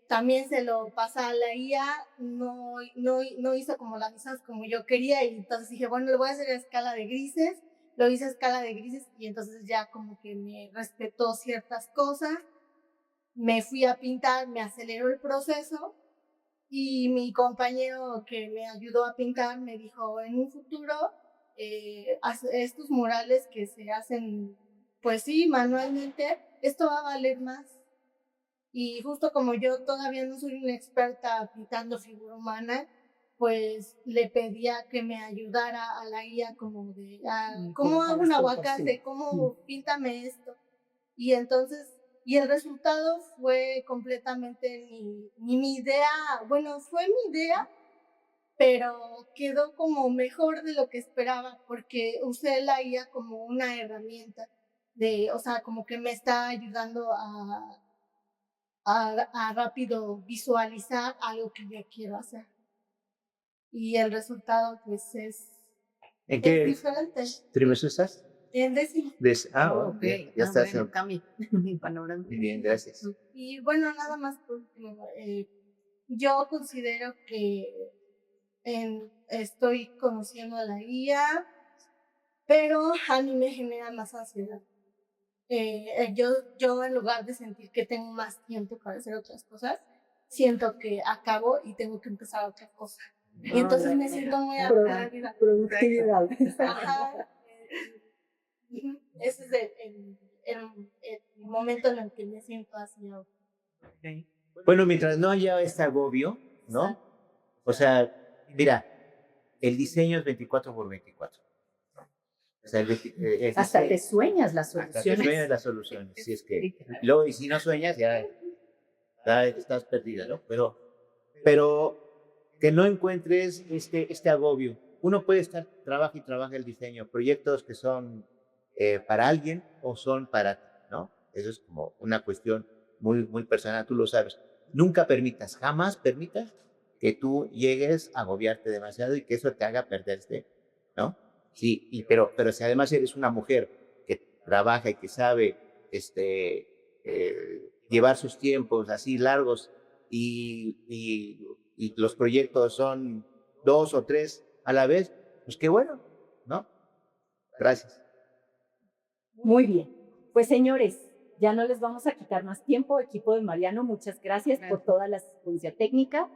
también se lo pasé a la IA, no hizo como las listas como yo quería y entonces dije, bueno, lo voy a hacer a escala de grises, lo hice a escala de grises y entonces ya como que me respetó ciertas cosas, me fui a pintar, me aceleró el proceso y mi compañero que me ayudó a pintar me dijo, en un futuro estos murales que se hacen, pues sí, manualmente, esto va a valer más. Y justo como yo todavía no soy una experta pintando figura humana, pues le pedía que me ayudara a la guía como de, ¿cómo hago un aguacate? ¿Cómo píntame esto? Y entonces, y el resultado fue completamente ni mi idea, bueno, fue mi idea, pero quedó como mejor de lo que esperaba, porque usé la IA como una herramienta o sea, como que me está ayudando a rápido visualizar algo que yo quiero hacer. Y el resultado, pues, es diferente.
¿Trimestre estás?
En décimo.
Ok, ya estás.
Bueno, cambia mi panorama.
Muy bien, gracias.
Y bueno, nada más por último, yo considero que estoy conociendo a la guía, pero a mí me genera más ansiedad. Yo en lugar de sentir que tengo más tiempo para hacer otras cosas, siento que acabo y tengo que empezar otra cosa. Y entonces me siento muy aburrida.
Productividad.
Ajá. Ese es el momento en el que me siento así.
Bueno, mientras no haya este agobio, ¿no? O sea, mira, el diseño es 24x24. O sea,
hasta te sueñas las soluciones.
Hasta te sueñas las soluciones. Si es que, luego, y si no sueñas, ya estás perdida, ¿no? Pero que no encuentres este agobio. Uno puede estar, trabaja y trabaja el diseño, proyectos que son para alguien o son para ti, ¿no? Eso es como una cuestión muy, muy personal, tú lo sabes. Nunca permitas, jamás permitas que tú llegues a agobiarte demasiado y que eso te haga perderte, ¿no? Sí, pero si además eres una mujer que trabaja y que sabe llevar sus tiempos así largos y los proyectos son 2 o 3 a la vez, pues qué bueno, ¿no? Gracias.
Muy bien. Pues señores, ya no les vamos a quitar más tiempo. Equipo de Mariano, muchas gracias por toda la asistencia técnica.